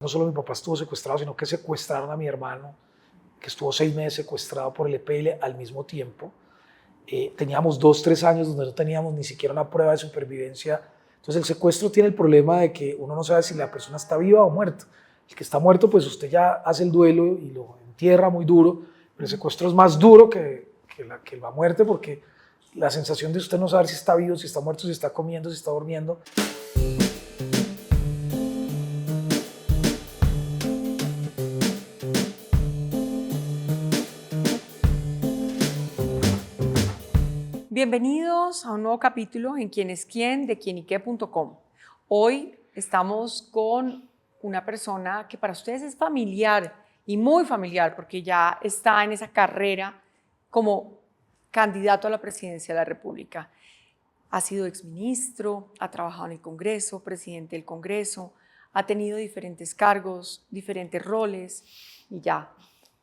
No solo mi papá estuvo secuestrado, sino que secuestraron a mi hermano, que estuvo 6 meses secuestrado por el EPL al mismo tiempo. Teníamos 2, 3 años donde no teníamos ni siquiera una prueba de supervivencia. Entonces el secuestro tiene el problema de que uno no sabe si la persona está viva o muerta. El que está muerto, pues usted ya hace el duelo y lo entierra muy duro, pero el secuestro es más duro que la muerte, porque la sensación de usted no saber si está vivo, si está muerto, si está comiendo, si está durmiendo. Bienvenidos a un nuevo capítulo en Quién es quién de quienique.com. Hoy estamos con una persona que para ustedes es familiar y muy familiar porque ya está en esa carrera como candidato a la presidencia de la República. Ha sido exministro, ha trabajado en el Congreso, presidente del Congreso, ha tenido diferentes cargos, diferentes roles y ya.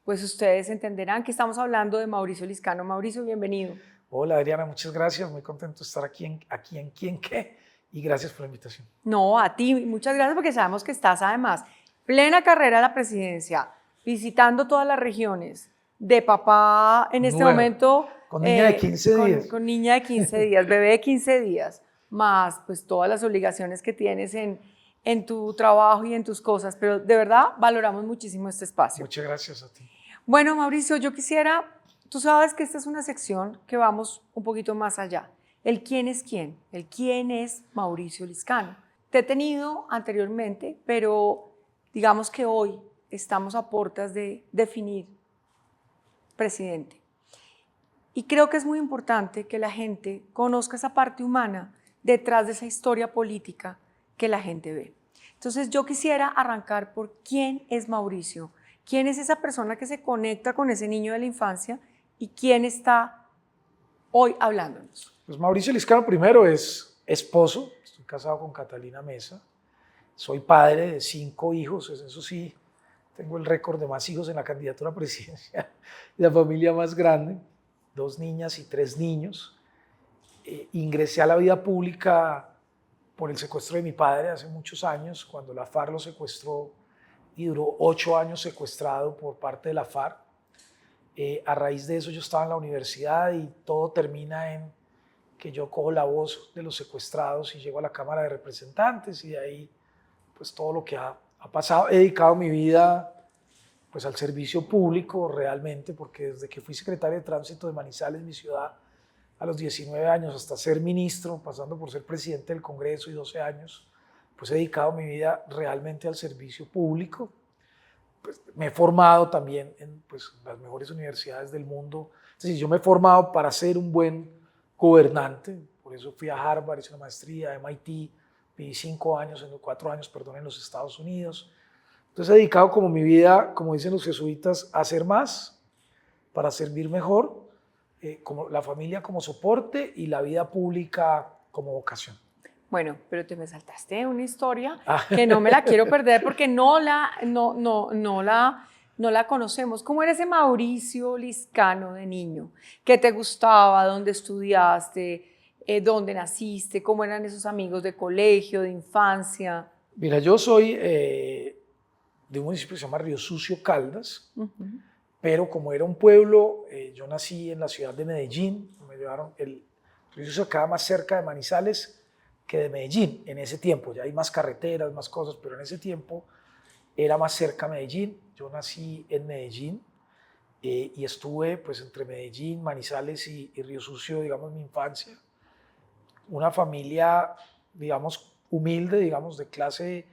Pues ustedes entenderán que estamos hablando de Mauricio Liscano. Mauricio, bienvenido. Hola Adriana, muchas gracias, muy contento de estar aquí en Quién Qué y gracias por la invitación. No, a ti, muchas gracias porque sabemos que estás además plena carrera de la presidencia, visitando todas las regiones, de papá en este momento. Con niña de 15 días. Con niña de 15 días, bebé de 15 días, más pues todas las obligaciones que tienes en tu trabajo y en tus cosas, pero de verdad valoramos muchísimo este espacio. Muchas gracias a ti. Bueno, Mauricio, yo quisiera, tú sabes que esta es una sección que vamos un poquito más allá. El quién es quién, el quién es Mauricio Liscano. Te he tenido anteriormente, pero digamos que hoy estamos a puertas de definir presidente. Y creo que es muy importante que la gente conozca esa parte humana detrás de esa historia política que la gente ve. Entonces yo quisiera arrancar por quién es Mauricio, quién es esa persona que se conecta con ese niño de la infancia y quién está hoy hablándonos. Pues Mauricio Liscano primero es esposo, estoy casado con Catalina Mesa, soy padre de 5 hijos, eso sí, tengo el récord de más hijos en la candidatura presidencial, la familia más grande, 2 niñas y 3 niños. Ingresé a la vida pública por el secuestro de mi padre hace muchos años, cuando la FARC lo secuestró y duró 8 años secuestrado por parte de la FARC. A raíz de eso yo estaba en la universidad y todo termina en que yo cojo la voz de los secuestrados y llego a la Cámara de Representantes y de ahí pues todo lo que ha pasado. He dedicado mi vida pues al servicio público realmente, porque desde que fui secretario de Tránsito de Manizales, mi ciudad, a los 19 años hasta ser ministro, pasando por ser presidente del Congreso y 12 años, pues he dedicado mi vida realmente al servicio público. Pues me he formado también en pues, las mejores universidades del mundo. Es decir, yo me he formado para ser un buen gobernante, por eso fui a Harvard, hice una maestría, a MIT, viví 4 años, en los Estados Unidos. Entonces he dedicado como mi vida, como dicen los jesuitas, a hacer más, para servir mejor, como la familia como soporte y la vida pública como vocación. Bueno, pero te me saltaste una historia que no me la quiero perder porque no la conocemos. ¿Cómo era ese Mauricio Liscano de niño? ¿Qué te gustaba? ¿Dónde estudiaste? ¿Dónde naciste? ¿Cómo eran esos amigos de colegio, de infancia? Mira, yo soy de un municipio que se llama Río Sucio, Caldas, pero como era un pueblo, yo nací en la ciudad de Medellín. Me llevaron, el Río Sucio quedaba más cerca de Manizales que de Medellín en ese tiempo. Ya hay más carreteras, más cosas, pero en ese tiempo era más cerca Medellín. Yo nací en Medellín y estuve pues entre Medellín, Manizales y Río Sucio, digamos, mi infancia. Una familia, digamos, humilde, digamos, de clase,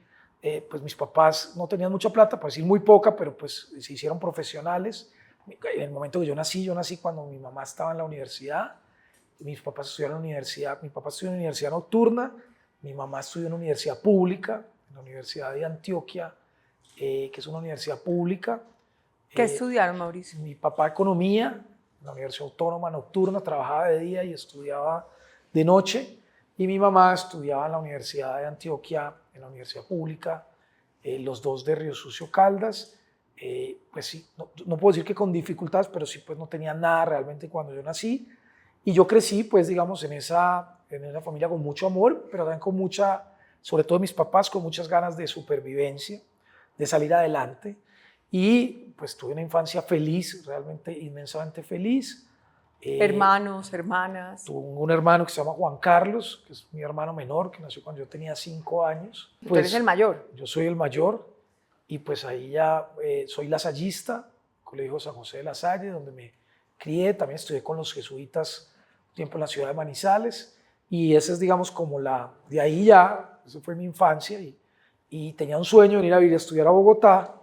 pues mis papás no tenían mucha plata, para decir muy poca, pero pues se hicieron profesionales. En el momento que yo nací cuando mi mamá estaba en la universidad. Mis papás estudiaron en la universidad, mi papá estudió en una universidad nocturna, mi mamá estudió en una universidad pública, en la Universidad de Antioquia, que es una universidad pública. ¿Qué estudiaron, Mauricio? Mi papá economía, en la Universidad Autónoma Nocturna, trabajaba de día y estudiaba de noche, y mi mamá estudiaba en la Universidad de Antioquia, en la universidad pública, los dos de Río Sucio, Caldas. Pues sí, no puedo decir que con dificultades, pero sí pues no tenía nada realmente cuando yo nací. Y yo crecí, pues, digamos, en esa familia con mucho amor, pero también con mucha, sobre todo mis papás, con muchas ganas de supervivencia. de salir adelante. Y pues tuve una infancia feliz, realmente inmensamente feliz. Hermanos, hermanas. Tuve un hermano que se llama Juan Carlos, que es mi hermano menor, que nació cuando yo tenía 5 años. Tú eres el mayor. Yo soy el mayor y pues ahí ya soy lasallista, Colegio San José de la Salle, donde me crié. También estudié con los jesuitas un tiempo en la ciudad de Manizales y esa es, digamos, como de ahí ya, esa fue mi infancia y tenía un sueño de venir a vivir a estudiar a Bogotá,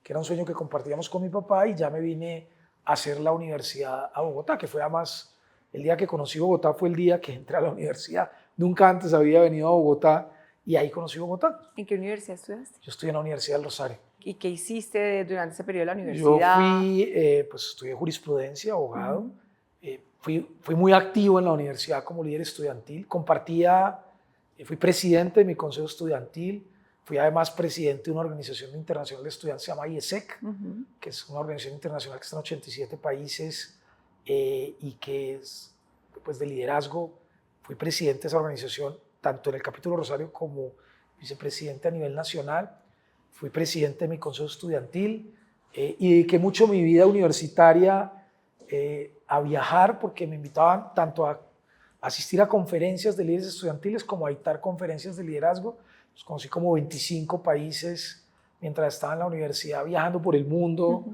que era un sueño que compartíamos con mi papá y ya me vine a hacer la universidad a Bogotá, que fue además el día que conocí Bogotá fue el día que entré a la universidad. Nunca antes había venido a Bogotá y ahí conocí Bogotá. ¿En qué universidad estudiaste? Yo estudié en la Universidad del Rosario. ¿Y qué hiciste durante ese periodo de la universidad? Yo pues estudié jurisprudencia, abogado. Fui muy activo en la universidad como líder estudiantil. Fui presidente de mi consejo estudiantil. Fui además presidente de una organización internacional de estudiantes, se llama IESEC, que es una organización internacional que está en 87 países y que es pues, de liderazgo. Fui presidente de esa organización, tanto en el capítulo Rosario como vicepresidente a nivel nacional. Fui presidente de mi consejo estudiantil y dediqué mucho mi vida universitaria a viajar porque me invitaban tanto a asistir a conferencias de líderes estudiantiles como a dictar conferencias de liderazgo. Pues conocí como 25 países mientras estaba en la universidad viajando por el mundo,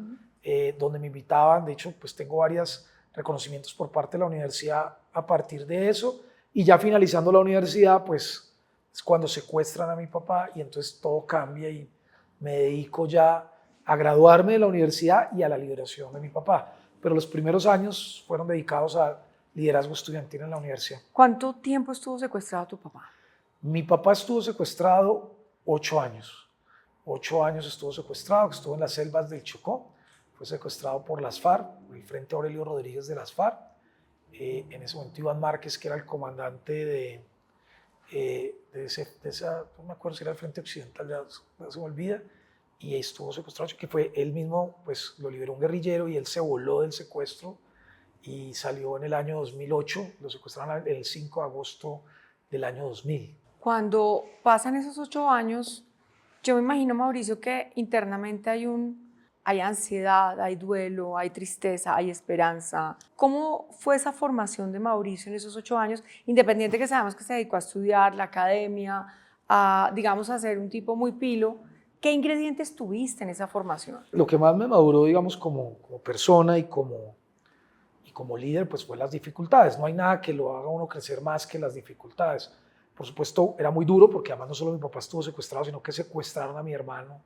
donde me invitaban. De hecho, pues tengo varios reconocimientos por parte de la universidad a partir de eso. Y ya finalizando la universidad, pues es cuando secuestran a mi papá y entonces todo cambia y me dedico ya a graduarme de la universidad y a la liberación de mi papá. Pero los primeros años fueron dedicados al liderazgo estudiantil en la universidad. ¿Cuánto tiempo estuvo secuestrado tu papá? Mi papá estuvo secuestrado 8 años. 8 años estuvo secuestrado, estuvo en las selvas del Chocó. Fue secuestrado por las FARC, el Frente Aurelio Rodríguez de las FARC. En ese momento Iván Márquez, que era el comandante de esa, no me acuerdo si era el Frente Occidental, ya se me olvida, y estuvo secuestrado, que fue él mismo, pues lo liberó un guerrillero y él se voló del secuestro y salió en el año 2008, lo secuestraron el 5 de agosto del año 2000. Cuando pasan esos 8 años, yo me imagino, Mauricio, que internamente hay ansiedad, hay duelo, hay tristeza, hay esperanza. ¿Cómo fue esa formación de Mauricio en esos 8 años? Independiente que sabemos que se dedicó a estudiar, la academia, digamos, a ser un tipo muy pilo. ¿Qué ingredientes tuviste en esa formación? Lo que más me maduró, digamos, como persona y como líder, pues fue las dificultades. No hay nada que lo haga uno crecer más que las dificultades. Por supuesto, era muy duro porque además no solo mi papá estuvo secuestrado, sino que secuestraron a mi hermano,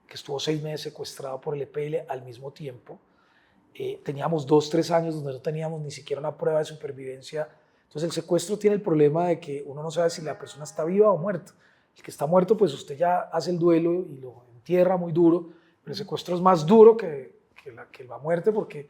que estuvo 6 meses secuestrado por el EPL al mismo tiempo. Teníamos 2, 3 años donde no teníamos ni siquiera una prueba de supervivencia. Entonces el secuestro tiene el problema de que uno no sabe si la persona está viva o muerta. El que está muerto, pues usted ya hace el duelo y lo entierra muy duro, pero el secuestro es más duro que la muerte porque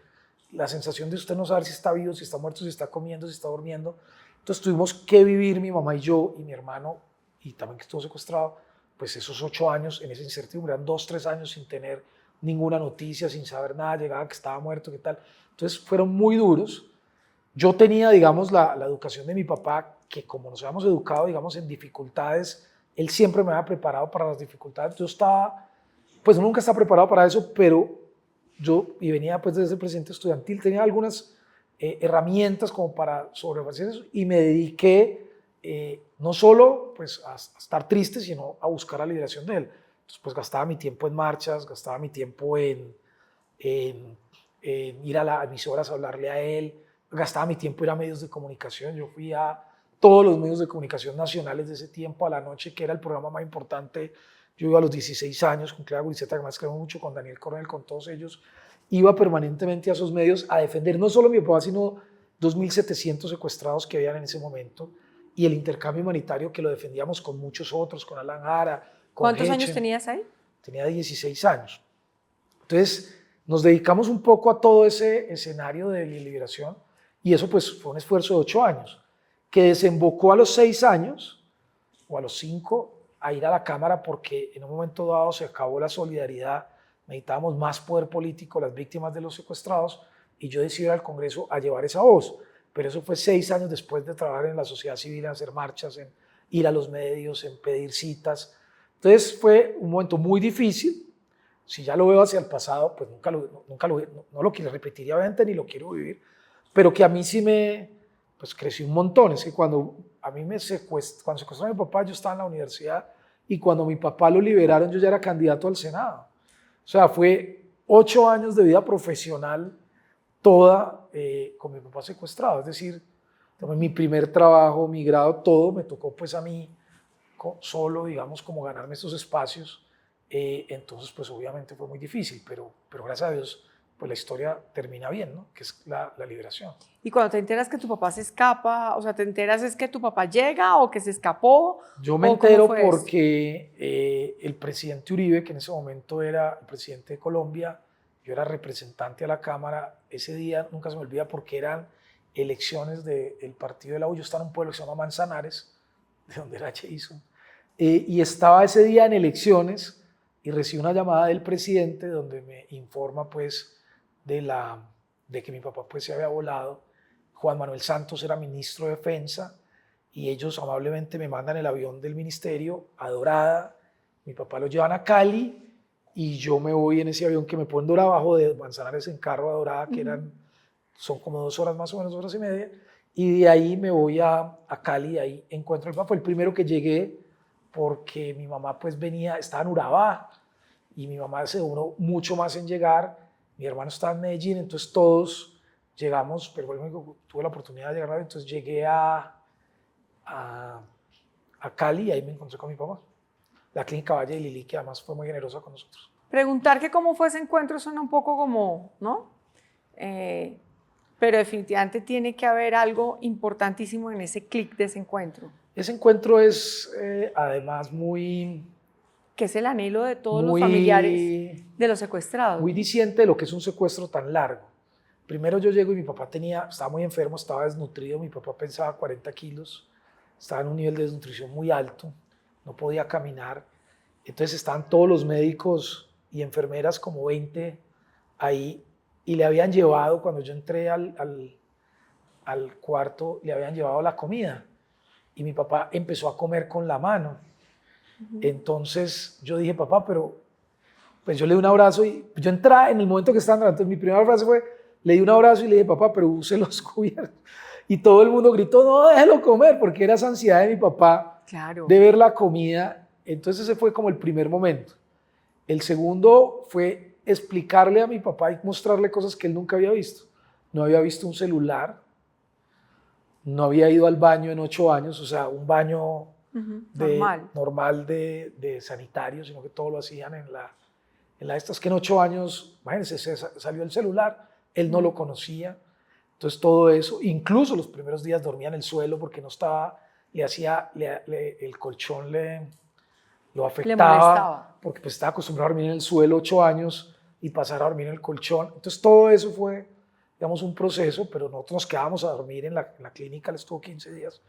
la sensación de usted no saber si está vivo, si está muerto, si está comiendo, si está durmiendo. Entonces tuvimos que vivir mi mamá y yo y mi hermano, y también que estuvo secuestrado, pues esos 8 años en esa incertidumbre, eran 2, 3 años sin tener ninguna noticia, sin saber nada, llegaba que estaba muerto, qué tal. Entonces fueron muy duros. Yo tenía, digamos, la educación de mi papá, que como nos habíamos educado, digamos, en dificultades, él siempre me había preparado para las dificultades. Yo estaba, pues nunca estaba preparado para eso, pero y venía pues desde el presidente estudiantil, tenía algunas herramientas como para sobrepasar eso y me dediqué no solo pues a estar triste, sino a buscar la liberación de él. Entonces pues gastaba mi tiempo en marchas, gastaba mi tiempo en ir a las emisoras a hablarle a él, gastaba mi tiempo en ir a medios de comunicación. Yo fui a todos los medios de comunicación nacionales de ese tiempo a la noche, que era el programa más importante. Yo iba a los 16 años con Clara Gurizeta, que más creo mucho, con Daniel Coronel, con todos ellos. Iba permanentemente a esos medios a defender no solo a mi papá, sino 2.700 secuestrados que habían en ese momento y el intercambio humanitario que lo defendíamos con muchos otros, con Alan Jara, con ¿Cuántos Hechen. años tenías ahí? Tenía 16 años. Entonces nos dedicamos un poco a todo ese escenario de liberación y eso pues fue un esfuerzo de 8 años que desembocó a los 6 años o a los 5 a ir a la Cámara porque en un momento dado se acabó la solidaridad, necesitábamos más poder político, las víctimas de los secuestrados, y yo decidí ir al Congreso a llevar esa voz. Pero eso fue 6 años después de trabajar en la sociedad civil, en hacer marchas, en ir a los medios, en pedir citas. Entonces fue un momento muy difícil. Si ya lo veo hacia el pasado, pues no lo quiero repetir, obviamente, ni lo quiero vivir, pero que a mí sí pues crecí un montón. Es que cuando a mí cuando secuestraron a mi papá, yo estaba en la universidad, y cuando mi papá lo liberaron, yo ya era candidato al Senado. O sea, fue 8 años de vida profesional toda con mi papá secuestrado. Es decir, mi primer trabajo, mi grado, todo me tocó pues a mí solo, digamos, como ganarme estos espacios. Entonces, pues obviamente fue muy difícil, pero gracias a Dios, pues la historia termina bien, ¿no? Que es la liberación. Y cuando te enteras que tu papá se escapa, o sea, ¿te enteras es que tu papá llega o que se escapó? Yo me ¿O cómo entero fue eso? porque el presidente Uribe, que en ese momento era el presidente de Colombia, yo era representante a la Cámara, ese día nunca se me olvida porque eran elecciones del partido de la U. Yo estaba en un pueblo que se llama Manzanares, de donde era Jason, y estaba ese día en elecciones y recibí una llamada del presidente donde me informa pues de que mi papá pues se había volado. Juan Manuel Santos era ministro de Defensa y ellos amablemente me mandan el avión del ministerio a Dorada. Mi papá lo llevan a Cali y yo me voy en ese avión que me pone Dorada, abajo de Manzanares en carro a Dorada, que son como 2 horas más o menos, 2 horas y media, y de ahí me voy a Cali, y ahí encuentro a mi papá. Fue el primero que llegué porque mi mamá pues estaba en Urabá y mi mamá se demoró mucho más en llegar, mi hermano estaba en Medellín, entonces todos llegamos, pero bueno, tuve la oportunidad de llegar, entonces llegué a Cali y ahí me encontré con mi papá. La clínica Valle de Lili, que además fue muy generosa con nosotros. Preguntar que cómo fue ese encuentro suena un poco como, ¿no? Pero definitivamente tiene que haber algo importantísimo en ese clic de ese encuentro. Ese encuentro es además muy... Que es el anhelo de todos los familiares de los secuestrados. Muy diciente de lo que es un secuestro tan largo. Primero yo llego y mi papá estaba muy enfermo, estaba desnutrido, mi papá pesaba 40 kilos, estaba en un nivel de desnutrición muy alto, no podía caminar. Entonces estaban todos los médicos y enfermeras, como 20 ahí, y le habían llevado, cuando yo entré al cuarto, le habían llevado la comida y mi papá empezó a comer con la mano. Entonces yo dije, papá, pero pues yo le di un abrazo y yo entré en el momento que estaban entrando. Entonces mi primera frase fue, le di un abrazo y le dije, papá, pero use los cubiertos. Y todo el mundo gritó, no, déjelo comer, porque era esa ansiedad de mi papá, claro, de ver la comida. Entonces ese fue como el primer momento. El segundo fue explicarle a mi papá y mostrarle cosas que él nunca había visto. No había visto un celular, no había ido al baño en 8 años, o sea, un baño normal de sanitario, sino que todo lo hacían en la estas, que en 8 años, imagínense, salió el celular, él no lo conocía. Entonces todo eso, incluso los primeros días dormía en el suelo porque no estaba, el colchón lo afectaba, porque pues estaba acostumbrado a dormir en el suelo 8 años y pasar a dormir en el colchón. Entonces todo eso fue, digamos, un proceso, pero nosotros nos quedábamos a dormir en la clínica, él estuvo 15 días,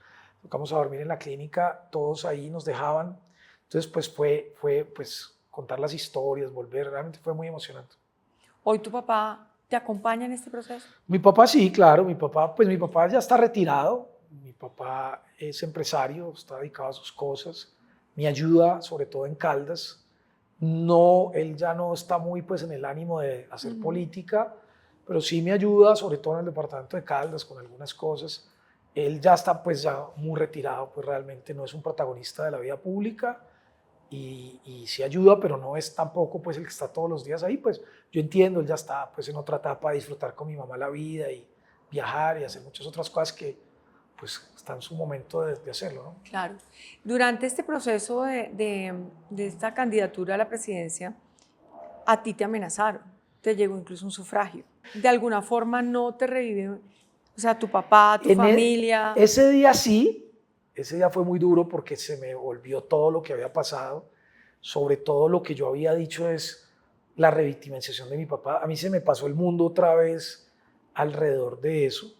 nos quedamos a dormir en la clínica, todos ahí nos dejaban. Entonces pues fue pues contar las historias, volver, realmente fue muy emocionante. ¿Hoy tu papá te acompaña en este proceso? Mi papá sí, claro, mi papá ya está retirado, mi papá es empresario, está dedicado a sus cosas, me ayuda sobre todo en Caldas. No, él ya no está muy pues en el ánimo de hacer política, pero sí me ayuda sobre todo en el departamento de Caldas con algunas cosas. Él ya está pues ya muy retirado, pues realmente no es un protagonista de la vida pública y sí ayuda, pero no es tampoco pues el que está todos los días ahí. Pues yo entiendo, él ya está pues en otra etapa de disfrutar con mi mamá la vida y viajar y hacer muchas otras cosas que pues está en su momento de hacerlo, ¿no? Claro. Durante este proceso de esta candidatura a la presidencia, a ti te amenazaron, te llegó incluso un sufragio. De alguna forma no te revive, o sea, tu papá, tu familia. Ese día sí, ese día fue muy duro porque se me volvió todo lo que había pasado, sobre todo lo que yo había dicho es la revictimización de mi papá. A mí se me pasó el mundo otra vez alrededor de eso.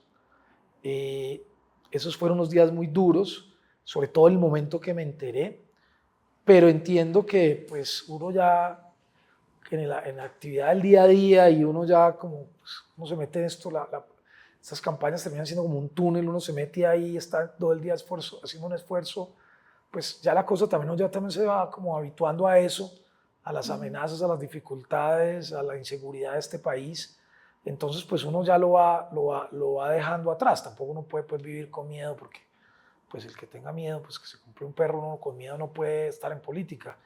Esos fueron unos días muy duros, sobre todo el momento que me enteré, pero entiendo que pues uno ya en la actividad del día a día y uno ya como, pues, uno se mete en esto, estas campañas terminan siendo como un túnel, uno se mete ahí y está todo el día haciendo un esfuerzo pues ya la cosa también, uno ya también se va como habituando a eso, a las amenazas, a las dificultades, a la inseguridad de este país. Entonces, pues uno ya lo va dejando atrás. Tampoco uno puede pues, vivir con miedo, porque pues el que tenga miedo, pues que se compre un perro, uno con miedo no puede estar en política,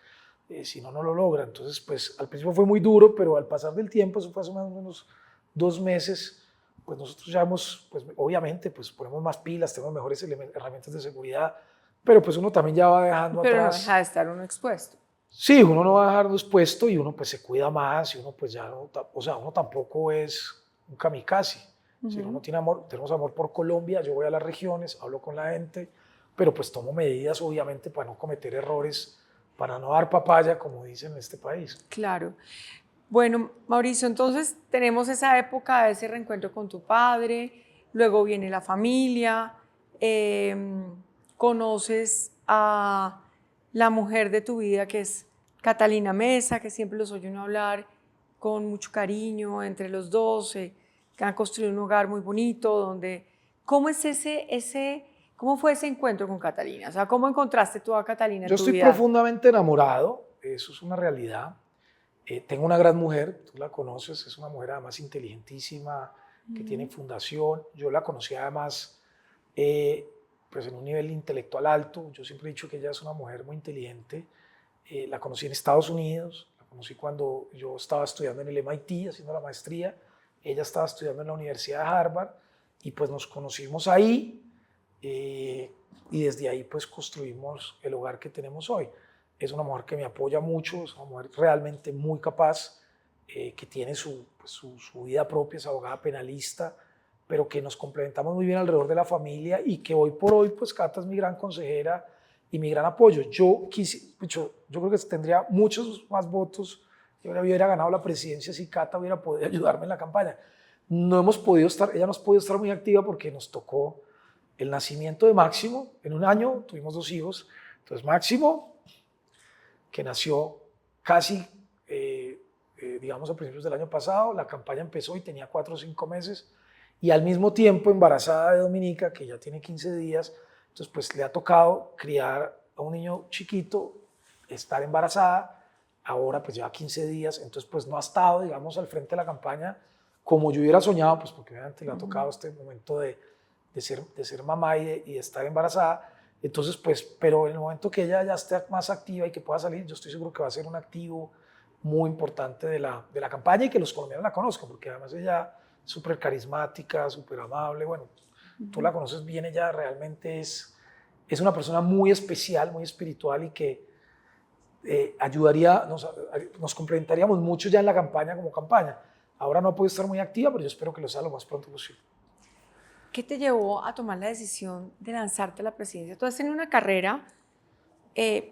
si no, no lo logra. Entonces, pues al principio fue muy duro, pero al pasar del tiempo, eso fue hace más o menos 2 meses, pues nosotros ya hemos, pues obviamente, pues ponemos más pilas, tenemos mejores herramientas de seguridad, pero pues uno también ya va dejando Pero no atrás. deja de estar uno expuesto. Sí, uno no va a dejarlo expuesto y uno pues se cuida más y uno pues ya no, o sea, uno tampoco es un kamikaze. Si uno tiene amor, tenemos amor por Colombia, yo voy a las regiones, hablo con la gente, pero pues tomo medidas obviamente para no cometer errores, para no dar papaya, como dicen en este país. Claro. Bueno, Mauricio, entonces tenemos esa época de ese reencuentro con tu padre, luego viene la familia, conoces a la mujer de tu vida que es Catalina Mesa, que siempre los oye uno hablar con mucho cariño entre los dos, que han construido un hogar muy bonito, donde, ¿cómo es cómo fue ese encuentro con Catalina? O sea, ¿cómo encontraste tú a Catalina en Yo tu estoy vida? profundamente enamorado, eso es una realidad. Tengo una gran mujer, tú la conoces, es una mujer además inteligentísima, que tiene fundación. Yo la conocí además pues en un nivel intelectual alto. Yo siempre he dicho que ella es una mujer muy inteligente. La conocí en Estados Unidos, la conocí cuando yo estaba estudiando en el MIT, haciendo la maestría. Ella estaba estudiando en la Universidad de Harvard y pues nos conocimos ahí y desde ahí pues construimos el hogar que tenemos hoy. Es una mujer que me apoya mucho, es una mujer realmente muy capaz, que tiene pues, su vida propia, es abogada penalista, pero que nos complementamos muy bien alrededor de la familia y que hoy por hoy, pues Cata es mi gran consejera y mi gran apoyo. Yo creo que tendría muchos más votos, yo hubiera ganado la presidencia si Cata hubiera podido ayudarme en la campaña. No hemos podido estar, ella no ha podido estar muy activa porque nos tocó el nacimiento de Máximo. En un año tuvimos 2 hijos, entonces Máximo, que nació casi, digamos, a principios del año pasado, la campaña empezó y tenía 4 o 5 meses, y al mismo tiempo embarazada de Dominica, que ya tiene 15 días, entonces pues le ha tocado criar a un niño chiquito, estar embarazada, ahora pues lleva 15 días, entonces pues no ha estado, digamos, al frente de la campaña como yo hubiera soñado, pues porque obviamente le ha tocado este momento de ser mamá y de estar embarazada. Entonces, pues, pero en el momento que ella ya esté más activa y que pueda salir, yo estoy seguro que va a ser un activo muy importante de la campaña y que los colombianos la conozcan, porque además ella es súper carismática, súper amable. Bueno, tú la conoces bien, ella realmente es una persona muy especial, muy espiritual y que ayudaría, nos complementaríamos mucho ya en la campaña como campaña. Ahora no puedo estar muy activa, pero yo espero que lo sea lo más pronto posible. ¿Qué te llevó a tomar la decisión de lanzarte a la presidencia? Tú has tenido una carrera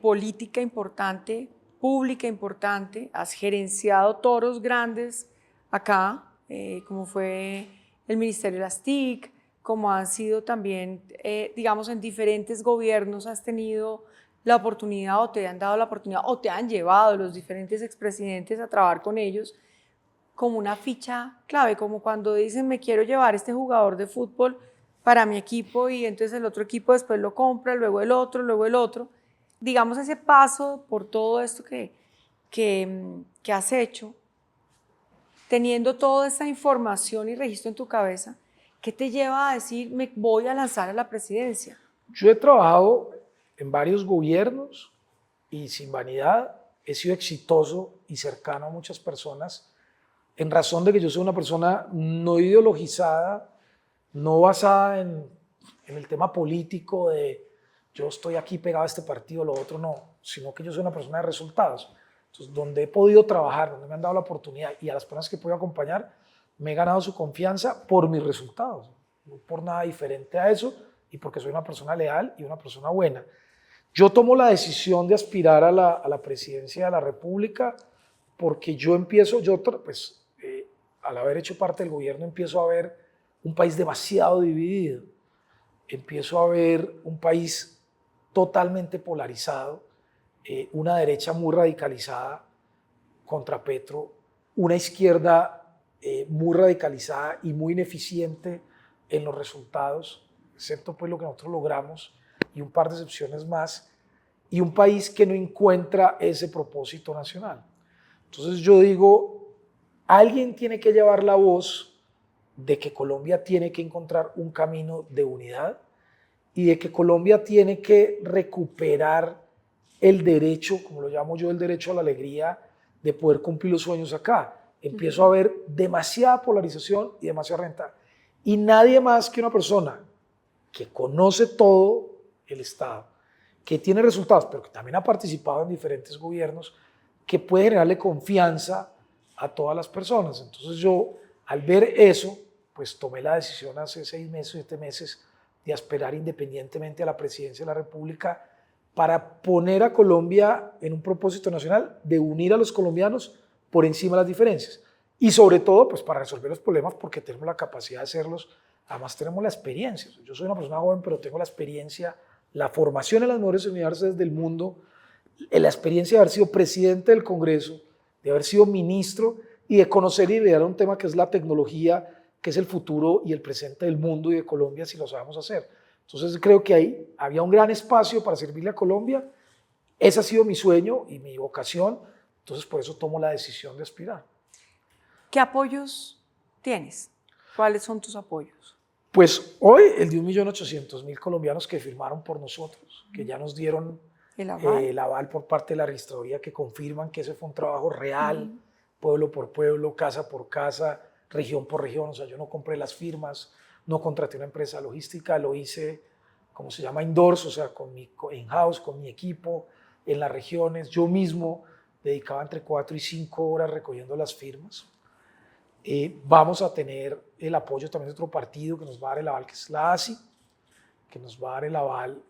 política importante, pública importante, has gerenciado toros grandes acá, como fue el Ministerio de las TIC, como han sido también, digamos, en diferentes gobiernos has tenido la oportunidad o te han dado la oportunidad o te han llevado los diferentes expresidentes a trabajar con ellos como una ficha clave, como cuando dicen me quiero llevar este jugador de fútbol para mi equipo y entonces el otro equipo después lo compra, luego el otro, luego el otro. Digamos ese paso por todo esto que has hecho, teniendo toda esa información y registro en tu cabeza, ¿qué te lleva a decir me voy a lanzar a la presidencia? Yo he trabajado en varios gobiernos y sin vanidad he sido exitoso y cercano a muchas personas en razón de que yo soy una persona no ideologizada, no basada en el tema político de yo estoy aquí pegado a este partido, lo otro no, sino que yo soy una persona de resultados. Entonces, donde he podido trabajar, donde me han dado la oportunidad y a las personas que puedo acompañar, me he ganado su confianza por mis resultados, no por nada diferente a eso y porque soy una persona leal y una persona buena. Yo tomo la decisión de aspirar a la presidencia de la República porque yo empiezo, pues al haber hecho parte del gobierno, empiezo a ver un país demasiado dividido, empiezo a ver un país totalmente polarizado, una derecha muy radicalizada contra Petro, una izquierda muy radicalizada y muy ineficiente en los resultados, excepto pues lo que nosotros logramos y un par de excepciones más. y un país que no encuentra ese propósito nacional. Entonces yo digo, alguien tiene que llevar la voz de que Colombia tiene que encontrar un camino de unidad y de que Colombia tiene que recuperar el derecho, como lo llamo yo, el derecho a la alegría de poder cumplir los sueños acá. Empiezo a ver demasiada polarización y demasiada renta. Y nadie más que una persona que conoce todo el Estado, que tiene resultados, pero que también ha participado en diferentes gobiernos, que puede generarle confianza a todas las personas. Entonces yo, al ver eso, pues tomé la decisión hace 6 meses, 7 meses, de aspirar independientemente a la presidencia de la República para poner a Colombia en un propósito nacional de unir a los colombianos por encima de las diferencias. Y sobre todo, pues para resolver los problemas porque tenemos la capacidad de hacerlos, además tenemos la experiencia. Yo soy una persona joven, pero tengo la experiencia, la formación en las mejores universidades del mundo, la experiencia de haber sido presidente del Congreso, de haber sido ministro y de conocer y liderar un tema que es la tecnología, que es el futuro y el presente del mundo y de Colombia si lo sabemos hacer. Entonces creo que ahí había un gran espacio para servirle a Colombia. Ese ha sido mi sueño y mi vocación, entonces por eso tomo la decisión de aspirar. ¿Qué apoyos tienes? ¿Cuáles son tus apoyos? Pues hoy el de 1.800.000 colombianos que firmaron por nosotros, que ya nos dieron el aval por parte de la registraduría, que confirman que ese fue un trabajo real, pueblo por pueblo, casa por casa, región por región. O sea, yo no compré las firmas, no contraté una empresa logística, lo hice, como se llama, indoors, o sea, con mi in-house, con mi equipo, en las regiones. Yo mismo dedicaba entre 4 y 5 horas recogiendo las firmas. Vamos a tener el apoyo también de otro partido que nos va a dar el aval, que es la ASI, que nos va a dar el aval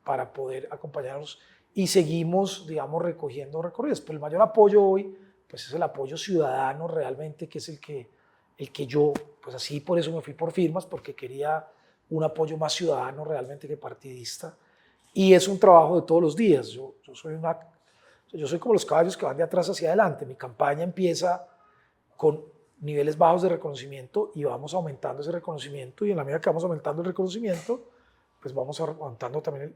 para poder acompañarnos y seguimos, digamos, recogiendo recorridos. Pero el mayor apoyo hoy pues es el apoyo ciudadano realmente, que es el que yo, pues así por eso me fui por firmas, porque quería un apoyo más ciudadano realmente que partidista. Y es un trabajo de todos los días. Yo soy como los caballos que van de atrás hacia adelante. Mi campaña empieza con niveles bajos de reconocimiento y vamos aumentando ese reconocimiento, y en la medida que vamos aumentando el reconocimiento, pues vamos aumentando también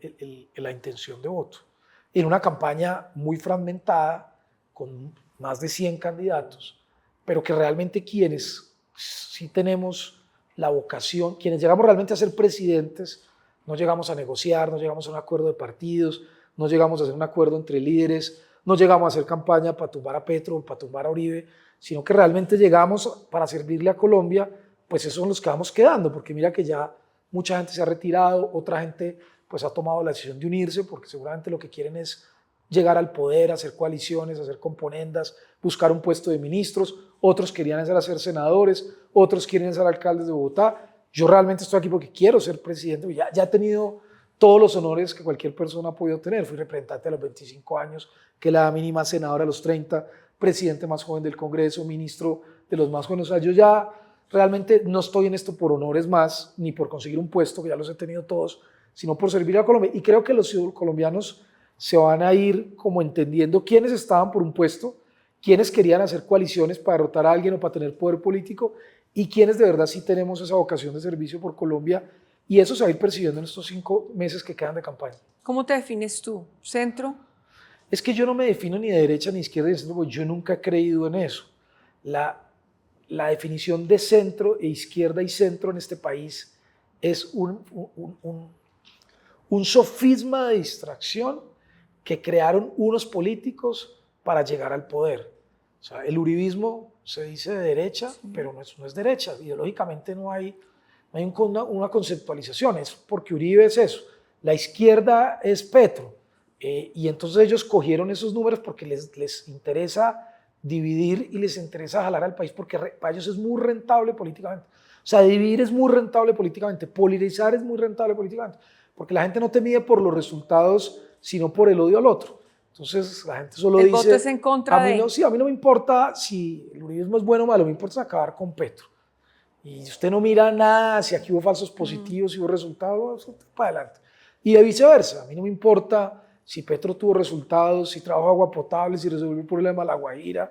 la intención de voto. En una campaña muy fragmentada, con más de 100 candidatos, pero que realmente quienes sí tenemos la vocación, quienes llegamos realmente a ser presidentes, no llegamos a negociar, no llegamos a un acuerdo de partidos, no llegamos a hacer un acuerdo entre líderes, no llegamos a hacer campaña para tumbar a Petro o para tumbar a Uribe, sino que realmente llegamos para servirle a Colombia. Pues esos son los que vamos quedando, porque mira que ya mucha gente se ha retirado, otra gente pues ha tomado la decisión de unirse, porque seguramente lo que quieren es llegar al poder, hacer coaliciones, hacer componendas, buscar un puesto de ministros. Otros querían ser senadores, otros quieren ser alcaldes de Bogotá. Yo realmente estoy aquí porque quiero ser presidente. Ya he tenido todos los honores que cualquier persona ha podido tener. Fui representante a los 25 años, que la mínima, senadora a los 30, presidente más joven del Congreso, ministro de los más jóvenes. O sea, yo ya realmente no estoy en esto por honores más, ni por conseguir un puesto, que ya los he tenido todos, sino por servir a Colombia. Y creo que los colombianos se van a ir como entendiendo quiénes estaban por un puesto, quiénes querían hacer coaliciones para derrotar a alguien o para tener poder político, y quiénes de verdad sí tenemos esa vocación de servicio por Colombia, y eso se va a ir percibiendo en estos 5 meses que quedan de campaña. ¿Cómo te defines tú? ¿Centro? Es que yo no me defino ni de derecha ni izquierda, porque yo nunca he creído en eso. La definición de centro e izquierda y centro en este país es un sofisma de distracción que crearon unos políticos para llegar al poder. O sea, el uribismo se dice de derecha, sí, pero no es derecha. Ideológicamente no hay una conceptualización, es porque Uribe es eso. La izquierda es Petro. Y entonces ellos cogieron esos números porque les interesa dividir y les interesa jalar al país, porque para ellos es muy rentable políticamente. O sea, dividir es muy rentable políticamente, polarizar es muy rentable políticamente, porque la gente no te mide por los resultados, sino por el odio al otro. Entonces la gente solo dice... El voto es en contra de... Sí, a mí no me importa si el uribismo es bueno o malo, me importa acabar con Petro. Y usted no mira nada, si aquí hubo falsos positivos, si hubo resultados, para adelante. Y de viceversa, a mí no me importa si Petro tuvo resultados, si trajo agua potable, si resolvió el problema de La Guajira.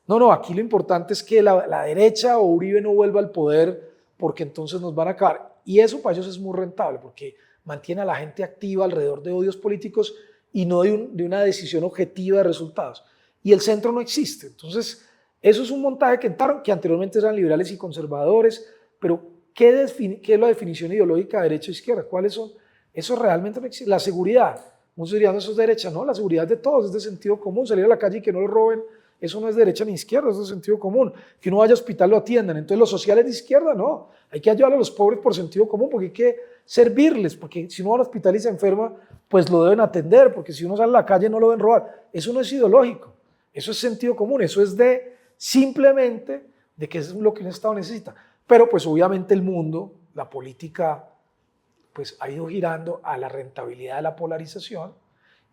No, aquí lo importante es que la derecha o Uribe no vuelva al poder, porque entonces nos van a acabar. Y eso para ellos es muy rentable, porque mantiene a la gente activa alrededor de odios políticos y no de una decisión objetiva de resultados. Y el centro no existe. Entonces, eso es un montaje que anteriormente eran liberales y conservadores, pero ¿qué es la definición ideológica de derecha e izquierda? ¿Cuáles son? Eso realmente no existe. La seguridad, muchos dirían eso es derecha, no, la seguridad de todos es de sentido común, salir a la calle y que no lo roben, eso no es derecha ni izquierda, eso es de sentido común. Que uno vaya al hospital lo atiendan, entonces los sociales de izquierda, no, hay que ayudar a los pobres por sentido común, porque hay que servirles, porque si uno va al hospital y se enferma, pues lo deben atender, porque si uno sale a la calle no lo deben robar. Eso no es ideológico, eso es sentido común, eso es simplemente de que es lo que un Estado necesita. Pero pues obviamente el mundo, la política, pues ha ido girando a la rentabilidad de la polarización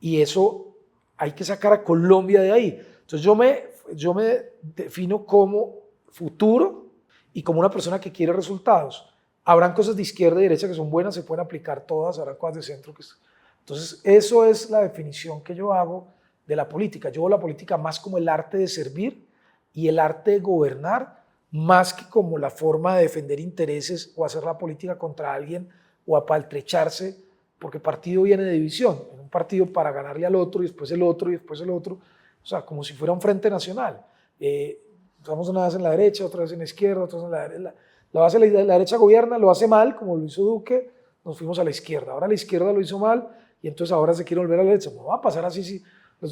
y eso hay que sacar a Colombia de ahí. Entonces yo me defino como futuro y como una persona que quiere resultados. Habrán cosas de izquierda y derecha que son buenas, se pueden aplicar todas, habrán cosas de centro que... Entonces eso es la definición que yo hago de la política. Yo veo la política más como el arte de servir y el arte de gobernar, más que como la forma de defender intereses o hacer la política contra alguien o apaltrecharse, porque partido viene de división, en un partido para ganarle al otro y después el otro y después el otro, o sea, como si fuera un frente nacional. Estamos una vez en la derecha, otra vez en la izquierda, otra vez en la derecha. La derecha gobierna, lo hace mal, como lo hizo Duque, nos fuimos a la izquierda. Ahora la izquierda lo hizo mal y entonces ahora se quiere volver a la derecha. No va a pasar así, si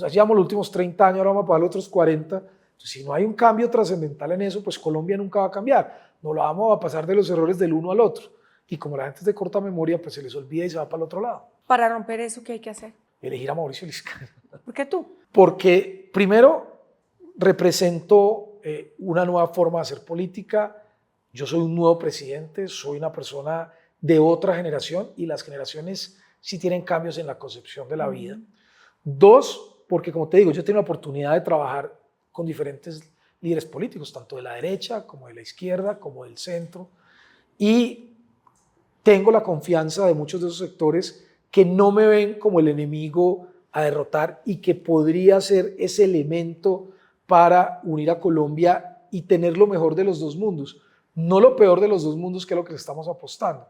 hacíamos los últimos 30 años, ahora vamos a pasar los otros 40. Entonces, si no hay un cambio trascendental en eso, pues Colombia nunca va a cambiar. No lo vamos a pasar de los errores del uno al otro. Y como la gente es de corta memoria, pues se les olvida y se va para el otro lado. Para romper eso, ¿qué hay que hacer? Elegir a Mauricio Liscano. ¿Por qué tú? Porque primero represento una nueva forma de hacer política. Yo soy un nuevo presidente, soy una persona de otra generación y las generaciones sí tienen cambios en la concepción de la vida. Dos, porque como te digo, yo tengo la oportunidad de trabajar con diferentes líderes políticos, tanto de la derecha como de la izquierda, como del centro, y tengo la confianza de muchos de esos sectores que no me ven como el enemigo a derrotar y que podría ser ese elemento para unir a Colombia y tener lo mejor de los dos mundos, no lo peor de los dos mundos, que es lo que le estamos apostando.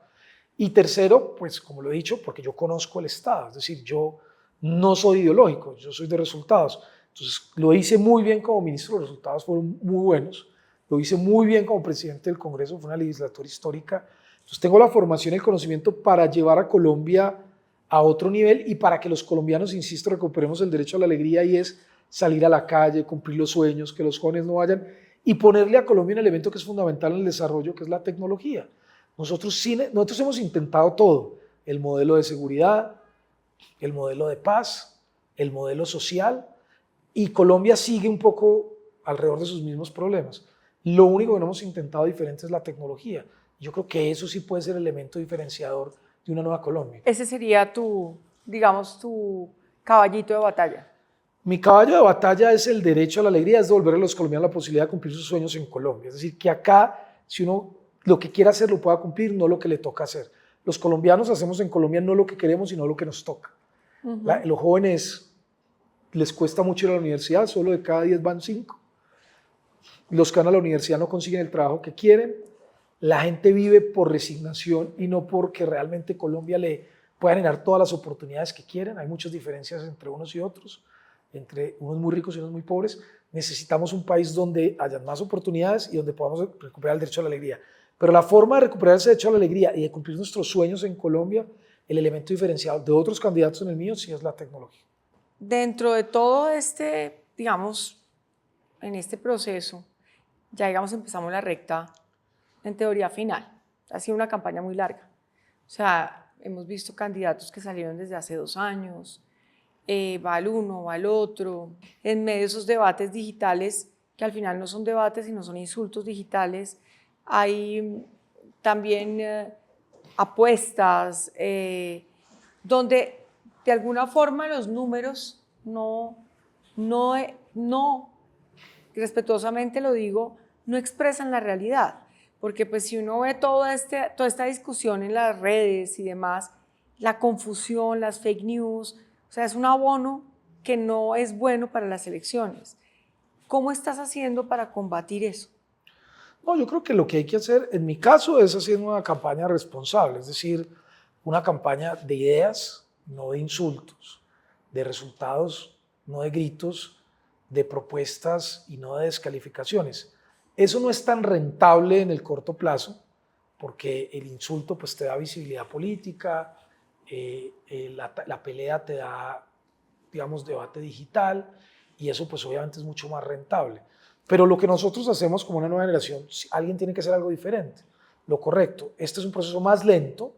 Y tercero, pues como lo he dicho, porque yo conozco el Estado, es decir, yo no soy ideológico, yo soy de resultados. Entonces lo hice muy bien como ministro, los resultados fueron muy buenos, lo hice muy bien como presidente del Congreso, fue una legislatura histórica. Entonces tengo la formación y el conocimiento para llevar a Colombia a otro nivel y para que los colombianos, insisto, recuperemos el derecho a la alegría y es salir a la calle, cumplir los sueños, que los jóvenes no vayan y ponerle a Colombia un elemento que es fundamental en el desarrollo, que es la tecnología. Nosotros hemos intentado todo, el modelo de seguridad, el modelo de paz, el modelo social, y Colombia sigue un poco alrededor de sus mismos problemas. Lo único que no hemos intentado diferente es la tecnología. Yo creo que eso sí puede ser el elemento diferenciador de una nueva Colombia. Ese sería tu, digamos, tu caballito de batalla. Mi caballo de batalla es el derecho a la alegría, es devolver a los colombianos la posibilidad de cumplir sus sueños en Colombia. Es decir, que acá, si uno lo que quiera hacer lo pueda cumplir, no lo que le toca hacer. Los colombianos hacemos en Colombia no lo que queremos, sino lo que nos toca. Los jóvenes les cuesta mucho ir a la universidad, solo de cada 10 van 5. Los que van a la universidad no consiguen el trabajo que quieren. La gente vive por resignación y no porque realmente Colombia le pueda generar todas las oportunidades que quieren. Hay muchas diferencias entre unos y otros, entre unos muy ricos y unos muy pobres. Necesitamos un país donde haya más oportunidades y donde podamos recuperar el derecho a la alegría. Pero la forma de recuperar ese derecho a la alegría y de cumplir nuestros sueños en Colombia, el elemento diferencial de otros candidatos en el mío, sí es la tecnología. Dentro de todo este, digamos, en este proceso, ya digamos empezamos la recta en teoría final. Ha sido una campaña muy larga. O sea, hemos visto candidatos que salieron desde hace 2 años, va al uno, va al otro, en medio de esos debates digitales, que al final no son debates, sino son insultos digitales. Hay también apuestas, donde de alguna forma los números no, respetuosamente lo digo, no expresan la realidad. Porque pues si uno ve toda esta discusión en las redes y demás, la confusión, las fake news, o sea, es un abono que no es bueno para las elecciones. ¿Cómo estás haciendo para combatir eso? No, yo creo que lo que hay que hacer, en mi caso, es hacer una campaña responsable, es decir, una campaña de ideas, no de insultos, de resultados, no de gritos, de propuestas y no de descalificaciones. Eso no es tan rentable en el corto plazo, porque el insulto pues, te da visibilidad política, la pelea te da, digamos, debate digital, y eso pues obviamente es mucho más rentable. Pero lo que nosotros hacemos como una nueva generación, alguien tiene que hacer algo diferente. Lo correcto, este es un proceso más lento,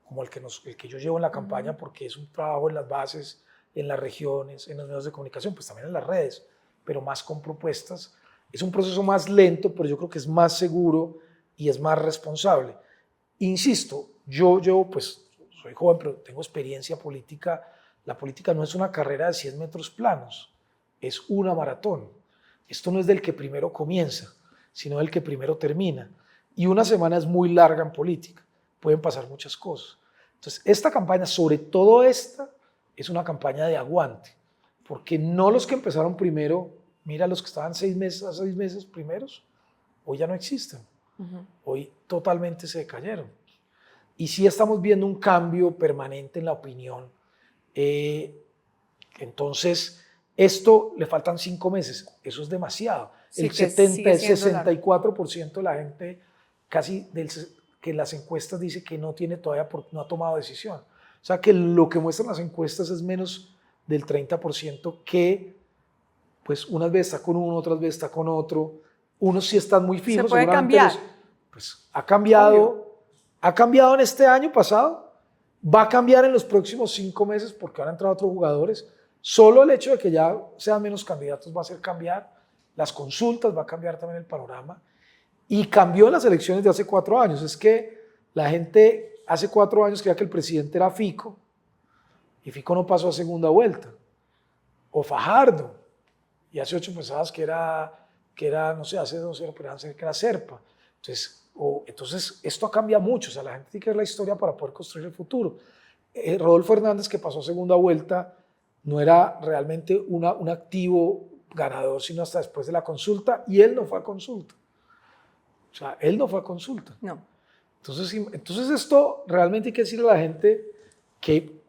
como el que yo llevo en la campaña, porque es un trabajo en las bases, en las regiones, en los medios de comunicación, pues también en las redes, pero más con propuestas. Es un proceso más lento, pero yo creo que es más seguro y es más responsable. Insisto, yo pues soy joven, pero tengo experiencia política. La política no es una carrera de 100 metros planos, es una maratón. Esto no es del que primero comienza, sino del que primero termina. Y una semana es muy larga en política, pueden pasar muchas cosas. Entonces, esta campaña, sobre todo esta, es una campaña de aguante, porque no los que empezaron primero, mira los que estaban 6 meses primeros, hoy ya no existen, hoy totalmente se decayeron. Y sí estamos viendo un cambio permanente en la opinión. Entonces, esto le faltan 5 meses, eso es demasiado. Sí, El que 64% de la gente, casi que en las encuestas dice que no tiene todavía, no ha tomado decisión. O sea que lo que muestran las encuestas es menos del 30% que pues unas veces está con uno, otras veces está con otro. Unos sí están muy fijos. Se puede cambiar. Pues ha cambiado en este año pasado, va a cambiar en los próximos 5 meses porque van a entrar otros jugadores. Solo el hecho de que ya sean menos candidatos va a hacer cambiar las consultas, va a cambiar también el panorama. Y cambió en las elecciones de hace 4 años. Es que la gente hace 4 años creía que el presidente era Fico y Fico no pasó a segunda vuelta. O Fajardo. Y hace 8 pensabas que era, no sé, hace 2 años pensaban que era Serpa. Entonces, esto ha cambiado mucho. O sea, la gente tiene que ver la historia para poder construir el futuro. Rodolfo Hernández, que pasó a segunda vuelta, no era realmente un activo ganador, sino hasta después de la consulta, y él no fue a consulta. O sea, él no fue a consulta. No. Entonces esto realmente hay que decirle a la gente que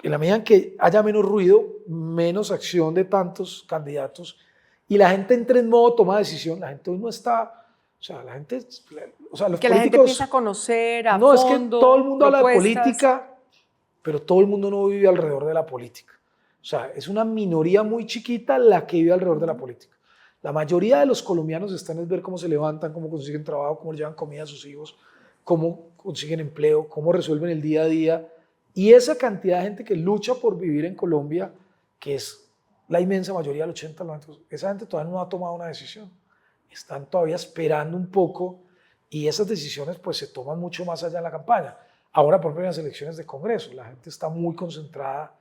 en la medida en que haya menos ruido, menos acción de tantos candidatos, y la gente entre en modo toma de decisión, la gente hoy no está, o sea, la gente, o sea, los que políticos, la gente empieza a conocer a no, fondo. es que todo el mundo habla de propuestas. política, pero todo el mundo no vive alrededor de la política. O sea, es una minoría muy chiquita la que vive alrededor de la política. La mayoría de los colombianos están en ver cómo se levantan, cómo consiguen trabajo, cómo le llevan comida a sus hijos, cómo consiguen empleo, cómo resuelven el día a día. Y esa cantidad de gente que lucha por vivir en Colombia, que es la inmensa mayoría, el 80, el 90%, esa gente todavía no ha tomado una decisión. Están todavía esperando un poco y esas decisiones pues se toman mucho más allá en la campaña. Ahora, por ejemplo, en las elecciones de Congreso, la gente está muy concentrada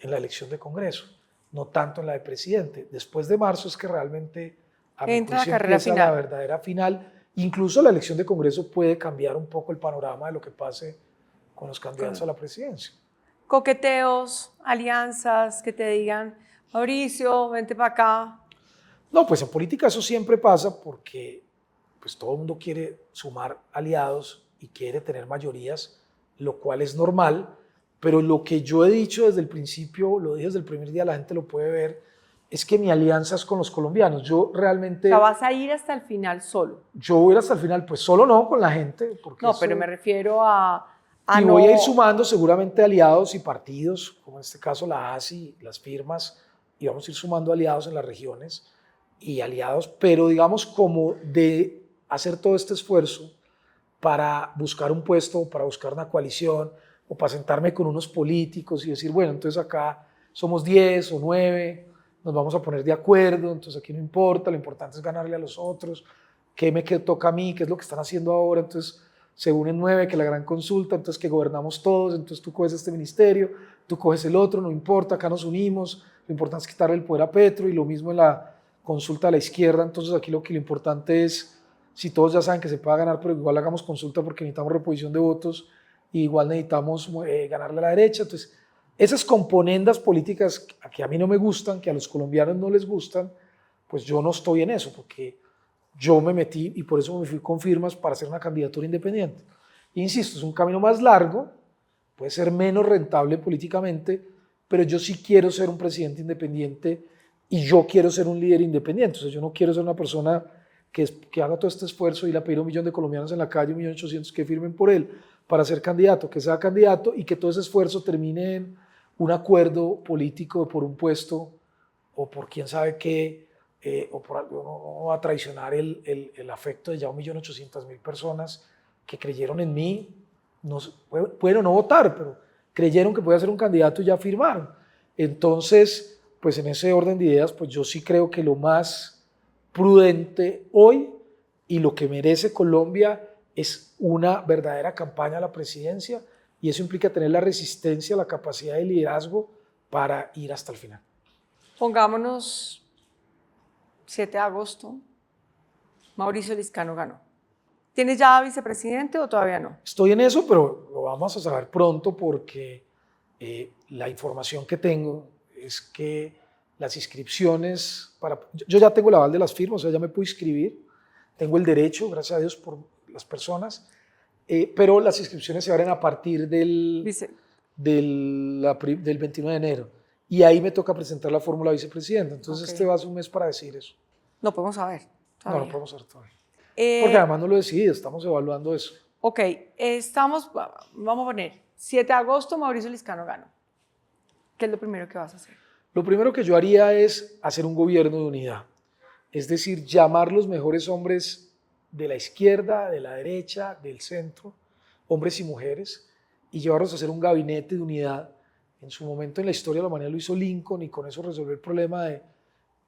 en la elección de Congreso, no tanto en la de presidente. Después de marzo es que realmente a mi entra la juicio carrera empieza final. la verdadera final. Incluso la elección de Congreso puede cambiar un poco el panorama de lo que pase con los candidatos a la presidencia. Coqueteos, alianzas, que te digan, Mauricio, vente para acá. No, pues en política eso siempre pasa porque pues todo el mundo quiere sumar aliados y quiere tener mayorías, lo cual es normal, pero lo que yo he dicho desde el principio, lo dije desde el primer día, la gente lo puede ver, es que mi alianza es con los colombianos. Yo realmente... O sea, vas a ir hasta el final solo. Yo voy a ir hasta el final, pues solo no con la gente. Porque No, pero me refiero a y no... voy a ir sumando seguramente aliados y partidos, como en este caso la ASI, las firmas, y vamos a ir sumando aliados en las regiones y aliados, pero digamos como de hacer todo este esfuerzo para buscar un puesto, para buscar una coalición, o para sentarme con unos políticos y decir, bueno, entonces acá somos 10 o 9, nos vamos a poner de acuerdo, entonces aquí no importa, lo importante es ganarle a los otros, qué me toca a mí, qué es lo que están haciendo ahora, entonces se unen 9, que la gran consulta, entonces que gobernamos todos, entonces tú coges este ministerio, tú coges el otro, no importa, acá nos unimos, lo importante es quitarle el poder a Petro, y lo mismo en la consulta a la izquierda, entonces aquí lo importante es, si todos ya saben que se puede ganar, pero igual hagamos consulta porque necesitamos reposición de votos, y igual necesitamos ganarle a la derecha. Entonces, esas componendas políticas que a mí no me gustan, que a los colombianos no les gustan, pues yo no estoy en eso, porque yo me metí y por eso me fui con firmas para hacer una candidatura independiente. Insisto, es un camino más largo, puede ser menos rentable políticamente, pero yo sí quiero ser un presidente independiente y yo quiero ser un líder independiente. O sea, yo no quiero ser una persona que haga todo este esfuerzo y ir a pedir a 1 millón de colombianos en la calle, 1.800.000 que firmen por él para ser candidato, que sea candidato y que todo ese esfuerzo termine en un acuerdo político por un puesto o por quién sabe qué, o por algo, no va a traicionar el afecto de ya 1.800.000 personas que creyeron en mí, no, pueden no votar, pero creyeron que podía ser un candidato y ya firmaron. Entonces, pues en ese orden de ideas, pues yo sí creo que lo más prudente hoy y lo que merece Colombia es una verdadera campaña a la presidencia, y eso implica tener la resistencia, la capacidad de liderazgo para ir hasta el final. Pongámonos 7 de agosto, Mauricio Liscano ganó. ¿Tienes ya vicepresidente o todavía no? Estoy en eso, pero lo vamos a saber pronto porque la información que tengo es que las inscripciones, yo ya tengo el aval de las firmas, o sea, ya me puedo inscribir, tengo el derecho, gracias a Dios por las personas, pero las inscripciones se abren a partir del 29 de enero y ahí me toca presentar la fórmula de vicepresidente, entonces Okay. Este va a ser un mes para decir eso. No podemos saber todavía. No podemos saber todavía. Porque además no lo he decidido, estamos evaluando eso. Ok, vamos a poner 7 de agosto, Mauricio Liscano ganó. ¿Qué es lo primero que vas a hacer? Lo primero que yo haría es hacer un gobierno de unidad, es decir, llamar los mejores hombres de la izquierda, de la derecha, del centro, hombres y mujeres, y llevarlos a hacer un gabinete de unidad. En su momento en la historia de la humanidad lo hizo Lincoln y con eso resolvió el problema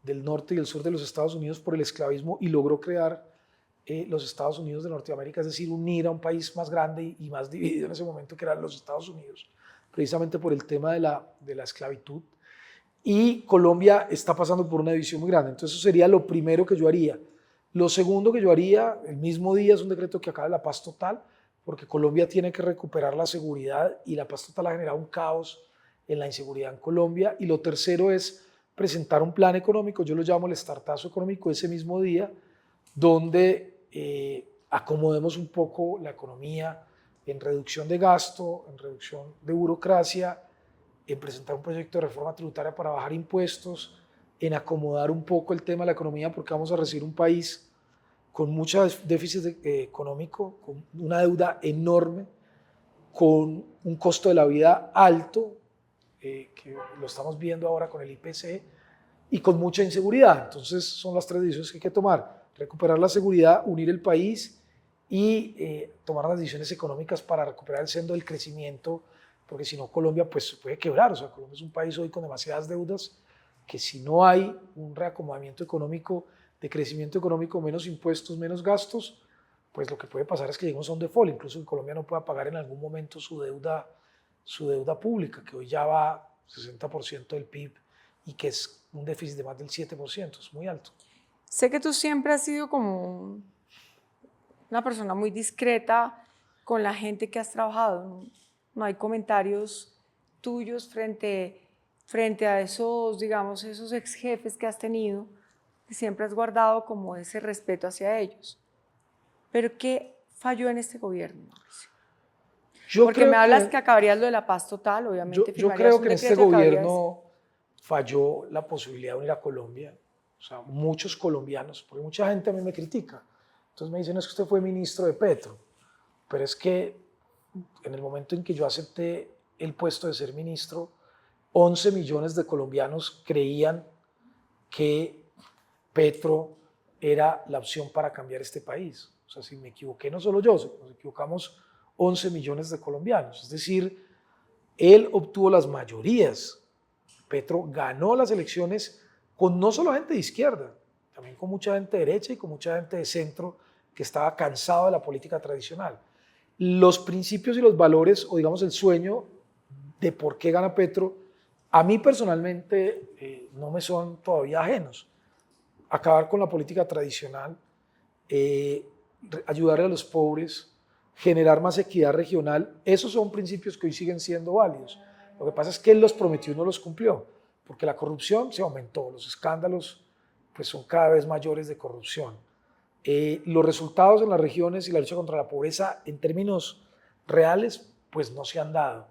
del norte y el sur de los Estados Unidos por el esclavismo y logró crear los Estados Unidos de Norteamérica, es decir, unir a un país más grande y más dividido en ese momento que eran los Estados Unidos, precisamente por el tema de la esclavitud. Y Colombia está pasando por una división muy grande, entonces eso sería lo primero que yo haría. Lo segundo que yo haría, el mismo día, es un decreto que acabe la paz total, porque Colombia tiene que recuperar la seguridad y la paz total ha generado un caos en la inseguridad en Colombia. Y lo tercero es presentar un plan económico, yo lo llamo el startazo económico, ese mismo día, donde acomodemos un poco la economía en reducción de gasto, en reducción de burocracia, en presentar un proyecto de reforma tributaria para bajar impuestos, en acomodar un poco el tema de la economía, porque vamos a recibir un país con mucho déficit económico, con una deuda enorme, con un costo de la vida alto, que lo estamos viendo ahora con el IPC, y con mucha inseguridad. Entonces son las 3 decisiones que hay que tomar: recuperar la seguridad, unir el país y tomar las decisiones económicas para recuperar el sendo del crecimiento, porque si no Colombia pues se puede quebrar. O sea, Colombia es un país hoy con demasiadas deudas que si no hay un reacomodamiento económico, de crecimiento económico, menos impuestos, menos gastos, pues lo que puede pasar es que lleguemos a un default, incluso que Colombia no pueda pagar en algún momento su deuda pública, que hoy ya va 60% del PIB y que es un déficit de más del 7%, es muy alto. Sé que tú siempre has sido como una persona muy discreta con la gente que has trabajado. No hay comentarios tuyos frente a esos, digamos, esos ex jefes que has tenido, que siempre has guardado como ese respeto hacia ellos. Pero ¿qué falló en este gobierno, Mauricio? Porque me hablas que acabarías lo de la paz total, obviamente. Yo creo que en este gobierno falló la posibilidad de unir a Colombia. O sea, muchos colombianos, porque mucha gente a mí me critica. Entonces me dicen, es que usted fue ministro de Petro. Pero es que en el momento en que yo acepté el puesto de ser ministro, 11 millones de colombianos creían que Petro era la opción para cambiar este país. O sea, si me equivoqué, no solo yo, nos equivocamos 11 millones de colombianos. Es decir, él obtuvo las mayorías. Petro ganó las elecciones con no solo gente de izquierda, también con mucha gente de derecha y con mucha gente de centro que estaba cansado de la política tradicional. Los principios y los valores, o digamos el sueño de por qué gana Petro, a mí personalmente no me son todavía ajenos. Acabar con la política tradicional, ayudar a los pobres, generar más equidad regional, esos son principios que hoy siguen siendo válidos. Lo que pasa es que él los prometió y no los cumplió, porque la corrupción se aumentó, los escándalos pues son cada vez mayores de corrupción. Los resultados en las regiones y la lucha contra la pobreza en términos reales pues no se han dado.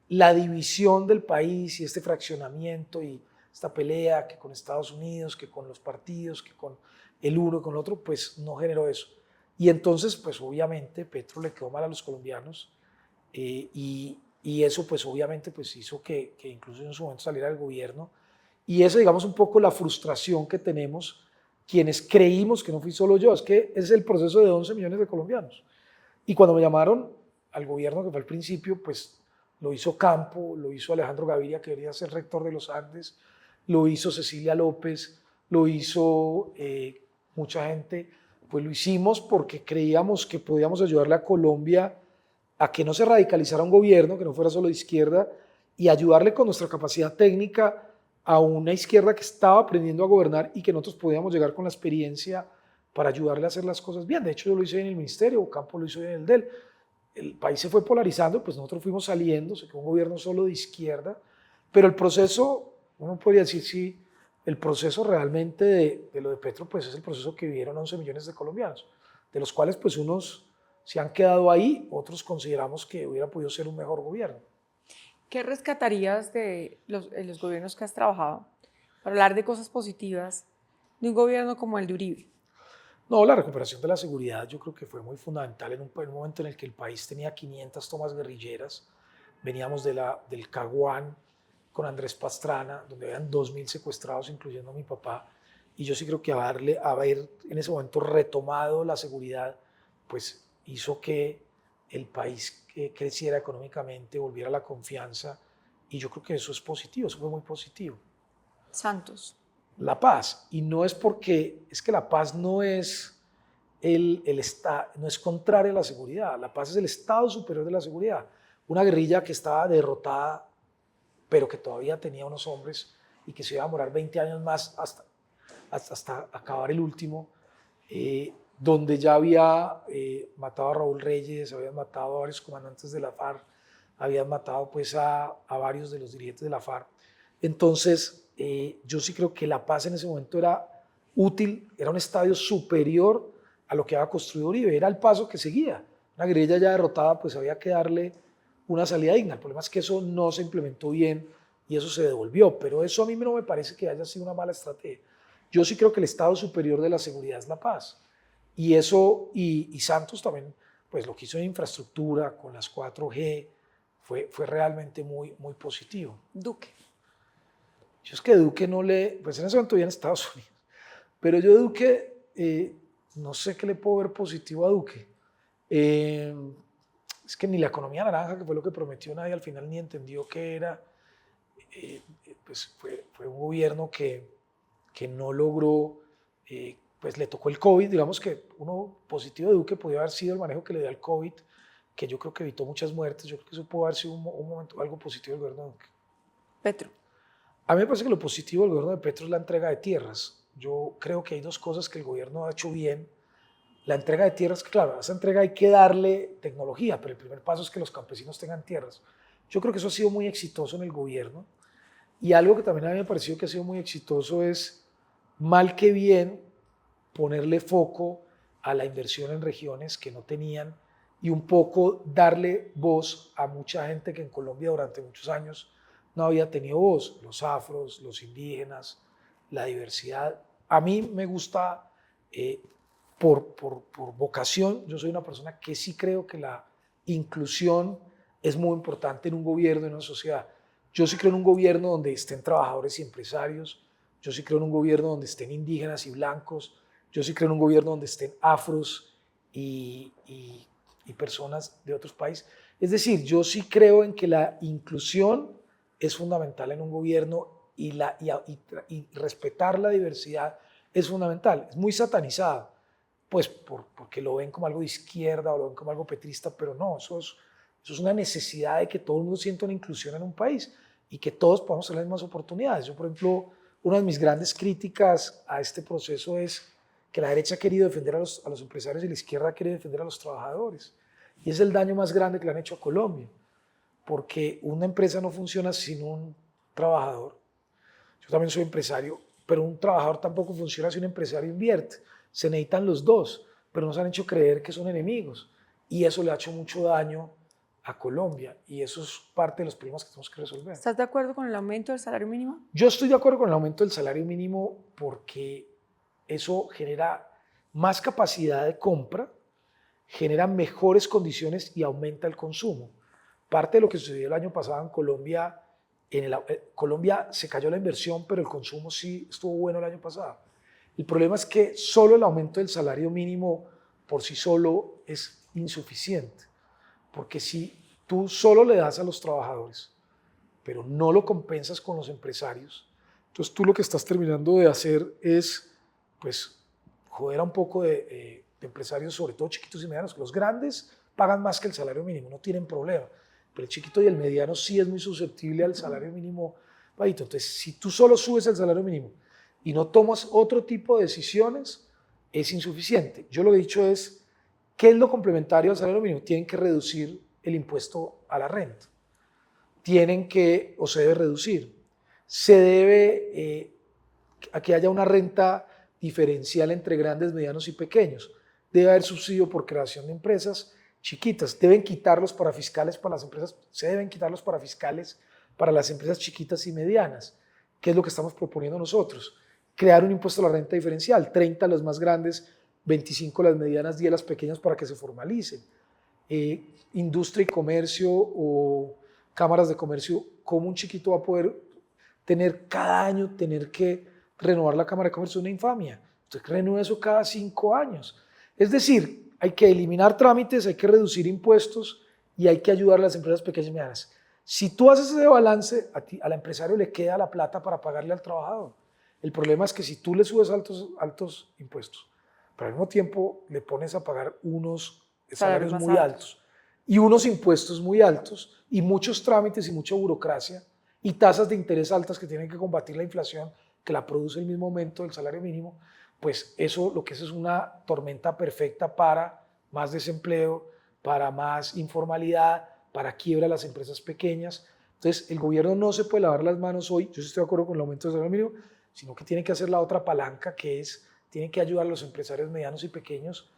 la división del país y este fraccionamiento y esta pelea que con Estados Unidos, que con los partidos, que con el uno, con el otro, pues no generó eso. Y entonces, pues obviamente Petro le quedó mal a los colombianos y eso pues obviamente pues hizo que incluso en su momento saliera del gobierno. Y eso, digamos, un poco la frustración que tenemos quienes creímos, que no fui solo yo, es que es el proceso de 11 millones de colombianos. Y cuando me llamaron al gobierno, que fue al principio, pues lo hizo Campo, lo hizo Alejandro Gaviria, que debería ser rector de los Andes, lo hizo Cecilia López, lo hizo mucha gente, pues lo hicimos porque creíamos que podíamos ayudarle a Colombia a que no se radicalizara un gobierno, que no fuera solo de izquierda, y ayudarle con nuestra capacidad técnica a una izquierda que estaba aprendiendo a gobernar y que nosotros podíamos llegar con la experiencia para ayudarle a hacer las cosas bien. De hecho, yo lo hice en el ministerio, Campo lo hizo en el DEL. El país se fue polarizando, pues nosotros fuimos saliendo, se quedó un gobierno solo de izquierda, pero el proceso, uno podría decir, sí, el proceso realmente de lo de Petro, pues es el proceso que vivieron 11 millones de colombianos, de los cuales pues unos se han quedado ahí, otros consideramos que hubiera podido ser un mejor gobierno. ¿Qué rescatarías de los gobiernos que has trabajado para hablar de cosas positivas de un gobierno como el de Uribe? No, la recuperación de la seguridad yo creo que fue muy fundamental en un momento en el que el país tenía 500 tomas guerrilleras. Veníamos del Caguán con Andrés Pastrana, donde habían 2.000 secuestrados, incluyendo a mi papá. Y yo sí creo que haber en ese momento retomado la seguridad, pues hizo que el país creciera económicamente, volviera la confianza. Y yo creo que eso es positivo, eso fue muy positivo. Santos. La paz. Y no es porque, es que la paz no es, no es contraria a la seguridad. La paz es el estado superior de la seguridad. Una guerrilla que estaba derrotada, pero que todavía tenía unos hombres y que se iba a demorar 20 años más hasta acabar el último, donde ya había matado a Raúl Reyes, habían matado a varios comandantes de la FARC, habían matado pues a varios de los dirigentes de la FARC. Entonces, yo sí creo que la paz en ese momento era útil, era un estadio superior a lo que había construido Uribe, era el paso que seguía. Una guerrilla ya derrotada, pues había que darle una salida digna. El problema es que eso no se implementó bien y eso se devolvió, pero eso a mí no me parece que haya sido una mala estrategia. Yo sí creo que el estado superior de la seguridad es la paz. Y eso, y Santos también, pues lo que hizo en infraestructura con las 4G fue realmente muy, muy positivo. Duque. Yo es que Duque no le, pues en ese momento vivía en Estados Unidos, pero yo Duque, no sé qué le puedo ver positivo a Duque. Es que ni la economía naranja, que fue lo que prometió, nadie al final ni entendió qué era. Pues fue un gobierno que no logró, pues le tocó el COVID, digamos que uno positivo de Duque podía haber sido el manejo que le dio al COVID, que yo creo que evitó muchas muertes. Yo creo que eso pudo haber sido un momento, algo positivo del gobierno de Duque. Petro. A mí me parece que lo positivo del gobierno de Petro es la entrega de tierras. Yo creo que hay dos cosas que el gobierno ha hecho bien. La entrega de tierras, claro, a esa entrega hay que darle tecnología, pero el primer paso es que los campesinos tengan tierras. Yo creo que eso ha sido muy exitoso en el gobierno. Y algo que también a mí me ha parecido que ha sido muy exitoso es, mal que bien, ponerle foco a la inversión en regiones que no tenían y un poco darle voz a mucha gente que en Colombia durante muchos años no había tenido voz, los afros, los indígenas, la diversidad. A mí me gusta, por vocación, yo soy una persona que sí creo que la inclusión es muy importante en un gobierno, en una sociedad. Yo sí creo en un gobierno donde estén trabajadores y empresarios, yo sí creo en un gobierno donde estén indígenas y blancos, yo sí creo en un gobierno donde estén afros y personas de otros países. Es decir, yo sí creo en que la inclusión es fundamental en un gobierno y respetar la diversidad es fundamental. Es muy satanizado, pues porque lo ven como algo de izquierda o lo ven como algo petrista, pero no, eso es una necesidad de que todo el mundo sienta una inclusión en un país y que todos podamos tener las mismas oportunidades. Yo, por ejemplo, una de mis grandes críticas a este proceso es que la derecha ha querido defender a los empresarios y la izquierda quiere defender a los trabajadores. Y es el daño más grande que le han hecho a Colombia, porque una empresa no funciona sin un trabajador. Yo también soy empresario, pero un trabajador tampoco funciona si un empresario invierte. Se necesitan los dos, pero nos han hecho creer que son enemigos y eso le ha hecho mucho daño a Colombia y eso es parte de los problemas que tenemos que resolver. ¿Estás de acuerdo con el aumento del salario mínimo? Yo estoy de acuerdo con el aumento del salario mínimo porque eso genera más capacidad de compra, genera mejores condiciones y aumenta el consumo. Parte de lo que sucedió el año pasado en Colombia, Colombia se cayó la inversión, pero el consumo sí estuvo bueno el año pasado. El problema es que solo el aumento del salario mínimo por sí solo es insuficiente, porque si tú solo le das a los trabajadores, pero no lo compensas con los empresarios, entonces tú lo que estás terminando de hacer es, pues, joder a un poco de empresarios, sobre todo chiquitos y medianos, que los grandes pagan más que el salario mínimo, no tienen problema, pero el chiquito y el mediano sí es muy susceptible al salario mínimo bajito. Entonces, si tú solo subes el salario mínimo y no tomas otro tipo de decisiones, es insuficiente. Yo lo que he dicho es, ¿qué es lo complementario al salario mínimo? Tienen que reducir el impuesto a la renta. Se debe reducir. Se debe a que haya una renta diferencial entre grandes, medianos y pequeños. Debe haber subsidio por creación de empresas chiquitas. Deben quitar los parafiscales para las empresas, se deben quitar los parafiscales para las empresas chiquitas y medianas. ¿Qué es lo que estamos proponiendo nosotros? Crear un impuesto a la renta diferencial, 30 a las más grandes, 25 a las medianas, 10 a las pequeñas para que se formalicen. Industria y comercio o cámaras de comercio, ¿cómo un chiquito va a poder tener cada año, tener que renovar la cámara de comercio? Es una infamia. Usted renueva eso cada 5 años. Es decir, hay que eliminar trámites, hay que reducir impuestos y hay que ayudar a las empresas pequeñas y medianas. Si tú haces ese balance, al empresario le queda la plata para pagarle al trabajador. El problema es que si tú le subes altos impuestos, pero al mismo tiempo le pones a pagar unos salarios muy altos y unos impuestos muy altos y muchos trámites y mucha burocracia y tasas de interés altas que tienen que combatir la inflación que la produce el mismo aumento del salario mínimo, pues eso lo que es una tormenta perfecta para más desempleo, para más informalidad, para quiebra de las empresas pequeñas. Entonces, el gobierno no se puede lavar las manos hoy, yo estoy de acuerdo con el aumento del salario mínimo, sino que tiene que hacer la otra palanca, que es, tiene que ayudar a los empresarios medianos y pequeños,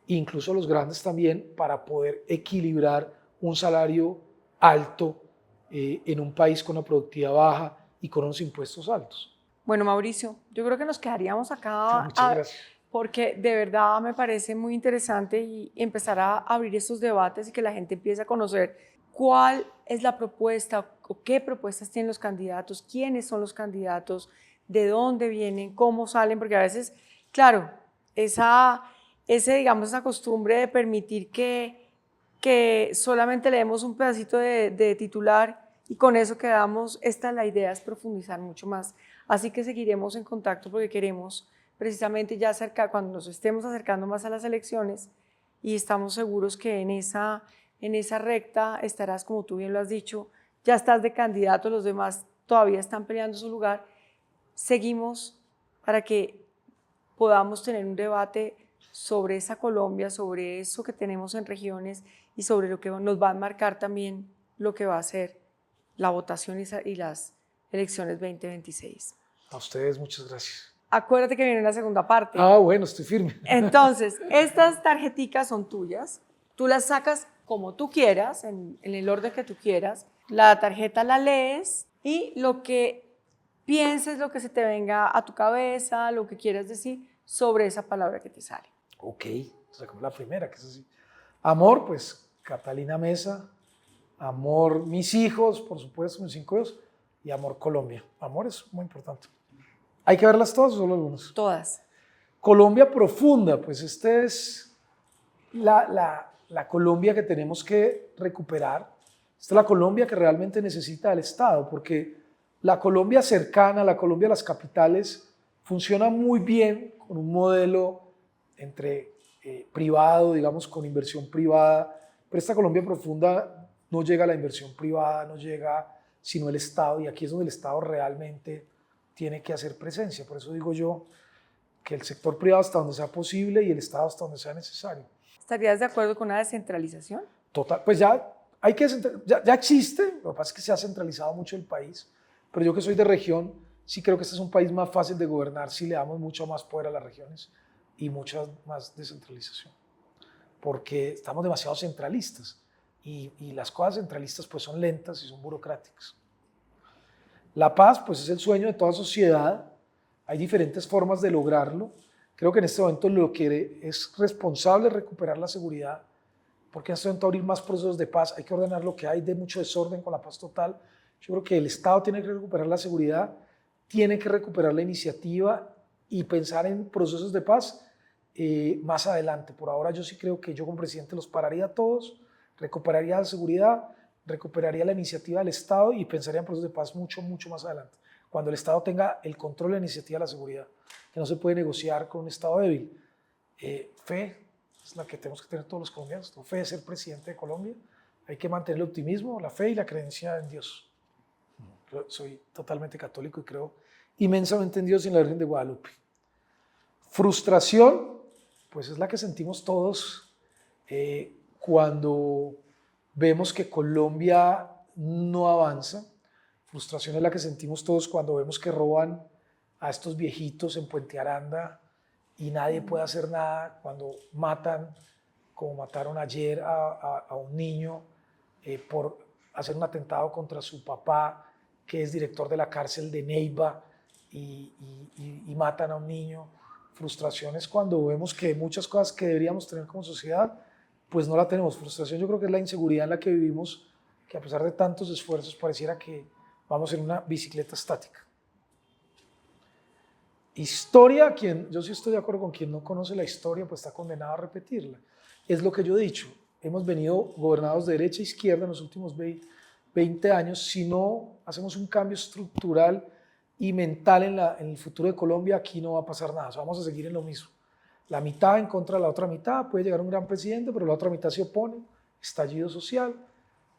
incluso a los grandes también, para poder equilibrar un salario alto en un país con una productividad baja y con unos impuestos altos. Bueno, Mauricio, yo creo que nos quedaríamos acá Muchas gracias. porque de verdad me parece muy interesante y empezar a abrir estos debates y que la gente empiece a conocer cuál es la propuesta o qué propuestas tienen los candidatos, quiénes son los candidatos, de dónde vienen, cómo salen, porque a veces, claro, esa costumbre de permitir que solamente leemos un pedacito de titular y con eso quedamos, la idea es profundizar mucho más. Así que seguiremos en contacto porque queremos precisamente ya cuando nos estemos acercando más a las elecciones y estamos seguros que en esa recta estarás, como tú bien lo has dicho, ya estás de candidato, los demás todavía están peleando su lugar. Seguimos para que podamos tener un debate sobre esa Colombia, sobre eso que tenemos en regiones y sobre lo que nos va a marcar también lo que va a ser la votación y las elecciones 2026. A ustedes, muchas gracias. Acuérdate que viene la segunda parte. Ah, bueno, estoy firme. Entonces, estas tarjeticas son tuyas. Tú las sacas como tú quieras, en el orden que tú quieras. La tarjeta la lees y lo que pienses, lo que se te venga a tu cabeza, lo que quieras decir sobre esa palabra que te sale. Ok, sacamos la primera, que es así. Amor, pues Catalina Mesa. Amor, mis hijos, por supuesto, mis 5 hijos. Y amor, Colombia. Amor es muy importante. ¿Hay que verlas todas o solo algunas? Todas. Colombia profunda, pues esta es la Colombia que tenemos que recuperar. Esta es la Colombia que realmente necesita el Estado, porque la Colombia cercana, la Colombia de las capitales, funciona muy bien con un modelo entre privado, digamos, con inversión privada, pero esta Colombia profunda no llega a la inversión privada, no llega sino el Estado, y aquí es donde el Estado realmente tiene que hacer presencia. Por eso digo yo que el sector privado hasta donde sea posible y el Estado hasta donde sea necesario. ¿Estarías de acuerdo con una descentralización? Total, pues ya existe, lo que pasa es que se ha centralizado mucho el país, pero yo que soy de región, sí creo que este es un país más fácil de gobernar si le damos mucho más poder a las regiones y mucha más descentralización, porque estamos demasiado centralistas. y las cosas centralistas pues son lentas y son burocráticas. La paz pues es el sueño de toda sociedad, hay diferentes formas de lograrlo. Creo que en este momento lo que es responsable es recuperar la seguridad, porque en este momento abrir más procesos de paz, hay que ordenar lo que hay de mucho desorden con la paz total. Yo creo que el Estado tiene que recuperar la seguridad, tiene que recuperar la iniciativa y pensar en procesos de paz más adelante. Por ahora yo sí creo que yo como presidente los pararía a todos, recuperaría la seguridad, recuperaría la iniciativa del Estado y pensaría en procesos de paz mucho, mucho más adelante, cuando el Estado tenga el control de la iniciativa de la seguridad, que no se puede negociar con un Estado débil. Fe es la que tenemos que tener todos los colombianos, fe de ser presidente de Colombia, hay que mantener el optimismo, la fe y la creencia en Dios. Yo soy totalmente católico y creo inmensamente en Dios y en la Virgen de Guadalupe. Frustración, pues es la que sentimos todos cuando vemos que Colombia no avanza. Frustración es la que sentimos todos cuando vemos que roban a estos viejitos en Puente Aranda y nadie puede hacer nada, cuando matan, como mataron ayer a un niño por hacer un atentado contra su papá, que es director de la cárcel de Neiva, y matan a un niño. Frustración es cuando vemos que muchas cosas que deberíamos tener como sociedad, pues no la tenemos. Frustración yo creo que es la inseguridad en la que vivimos, que a pesar de tantos esfuerzos pareciera que vamos en una bicicleta estática. Historia, yo sí estoy de acuerdo con quien no conoce la historia, pues está condenado a repetirla. Es lo que yo he dicho, hemos venido gobernados de derecha e izquierda en los últimos 20 años. Si no hacemos un cambio estructural y mental en el futuro de Colombia, aquí no va a pasar nada, o sea, vamos a seguir en lo mismo. La mitad en contra de la otra mitad, puede llegar un gran presidente, pero la otra mitad se opone, estallido social,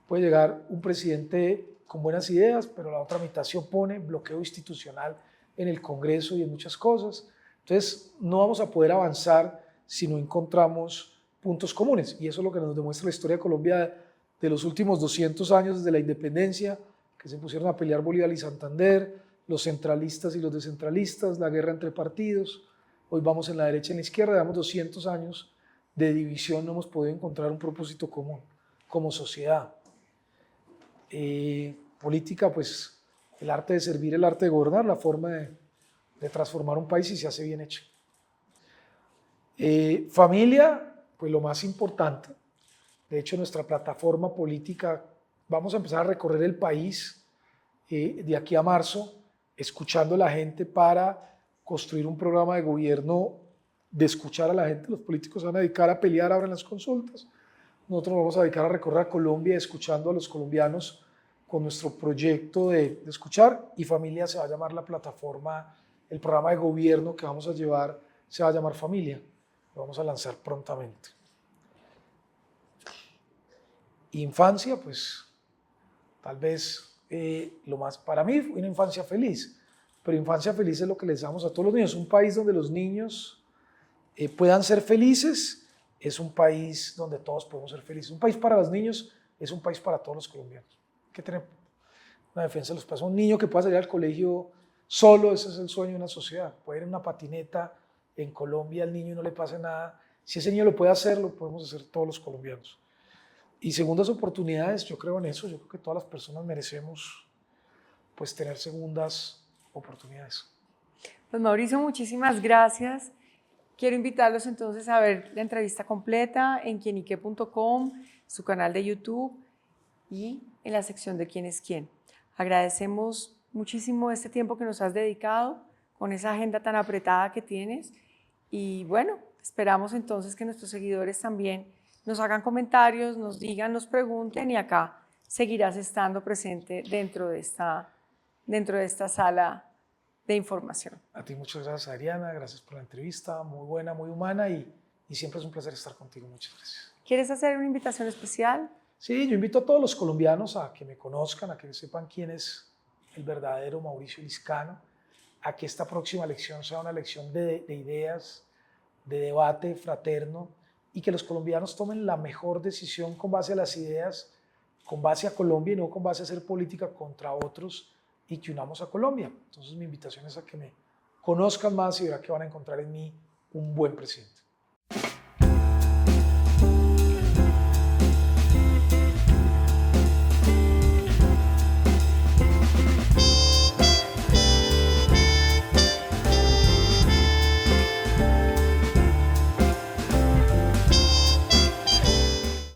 puede llegar un presidente con buenas ideas, pero la otra mitad se opone, bloqueo institucional en el Congreso y en muchas cosas. Entonces, no vamos a poder avanzar si no encontramos puntos comunes, y eso es lo que nos demuestra la historia de Colombia de los últimos 200 años desde la independencia, que se pusieron a pelear Bolívar y Santander, los centralistas y los descentralistas, la guerra entre partidos. Hoy vamos en la derecha y en la izquierda, llevamos 200 años de división, no hemos podido encontrar un propósito común como sociedad. Política, pues el arte de servir, el arte de gobernar, la forma de transformar un país y se hace bien hecho. Familia, pues lo más importante. De hecho, nuestra plataforma política, vamos a empezar a recorrer el país de aquí a marzo, escuchando a la gente para construir un programa de gobierno de escuchar a la gente. Los políticos se van a dedicar a pelear ahora en las consultas. Nosotros nos vamos a dedicar a recorrer a Colombia escuchando a los colombianos con nuestro proyecto de escuchar, y Familia se va a llamar la plataforma, el programa de gobierno que vamos a llevar se va a llamar Familia. Lo vamos a lanzar prontamente. Infancia, pues tal vez lo más, para mí fue una infancia feliz, pero infancia feliz es lo que les damos a todos los niños. Un país donde los niños puedan ser felices es un país donde todos podemos ser felices. Un país para los niños es un país para todos los colombianos. Hay que tener una defensa de los padres. Un niño que pueda salir al colegio solo, ese es el sueño de una sociedad. Puede ir en una patineta en Colombia al niño y no le pase nada. Si ese niño lo puede hacer, lo podemos hacer todos los colombianos. Y segundas oportunidades, yo creo en eso. Yo creo que todas las personas merecemos pues tener segundas oportunidades. Pues Mauricio, muchísimas gracias. Quiero invitarlos entonces a ver la entrevista completa en quienique.com, su canal de YouTube y en la sección de Quién es Quién. Agradecemos muchísimo este tiempo que nos has dedicado con esa agenda tan apretada que tienes, y bueno, esperamos entonces que nuestros seguidores también nos hagan comentarios, nos digan, nos pregunten, y acá seguirás estando presente dentro de esta sala de información. A ti muchas gracias, Adriana, gracias por la entrevista, muy buena, muy humana, y siempre es un placer estar contigo. Muchas gracias. ¿Quieres hacer una invitación especial? Sí, yo invito a todos los colombianos a que me conozcan, a que sepan quién es el verdadero Mauricio Liscano, a que esta próxima elección sea una elección de ideas, de debate fraterno, y que los colombianos tomen la mejor decisión con base a las ideas, con base a Colombia y no con base a hacer política contra otros, y que unamos a Colombia. Entonces mi invitación es a que me conozcan más y verán que van a encontrar en mí un buen presidente.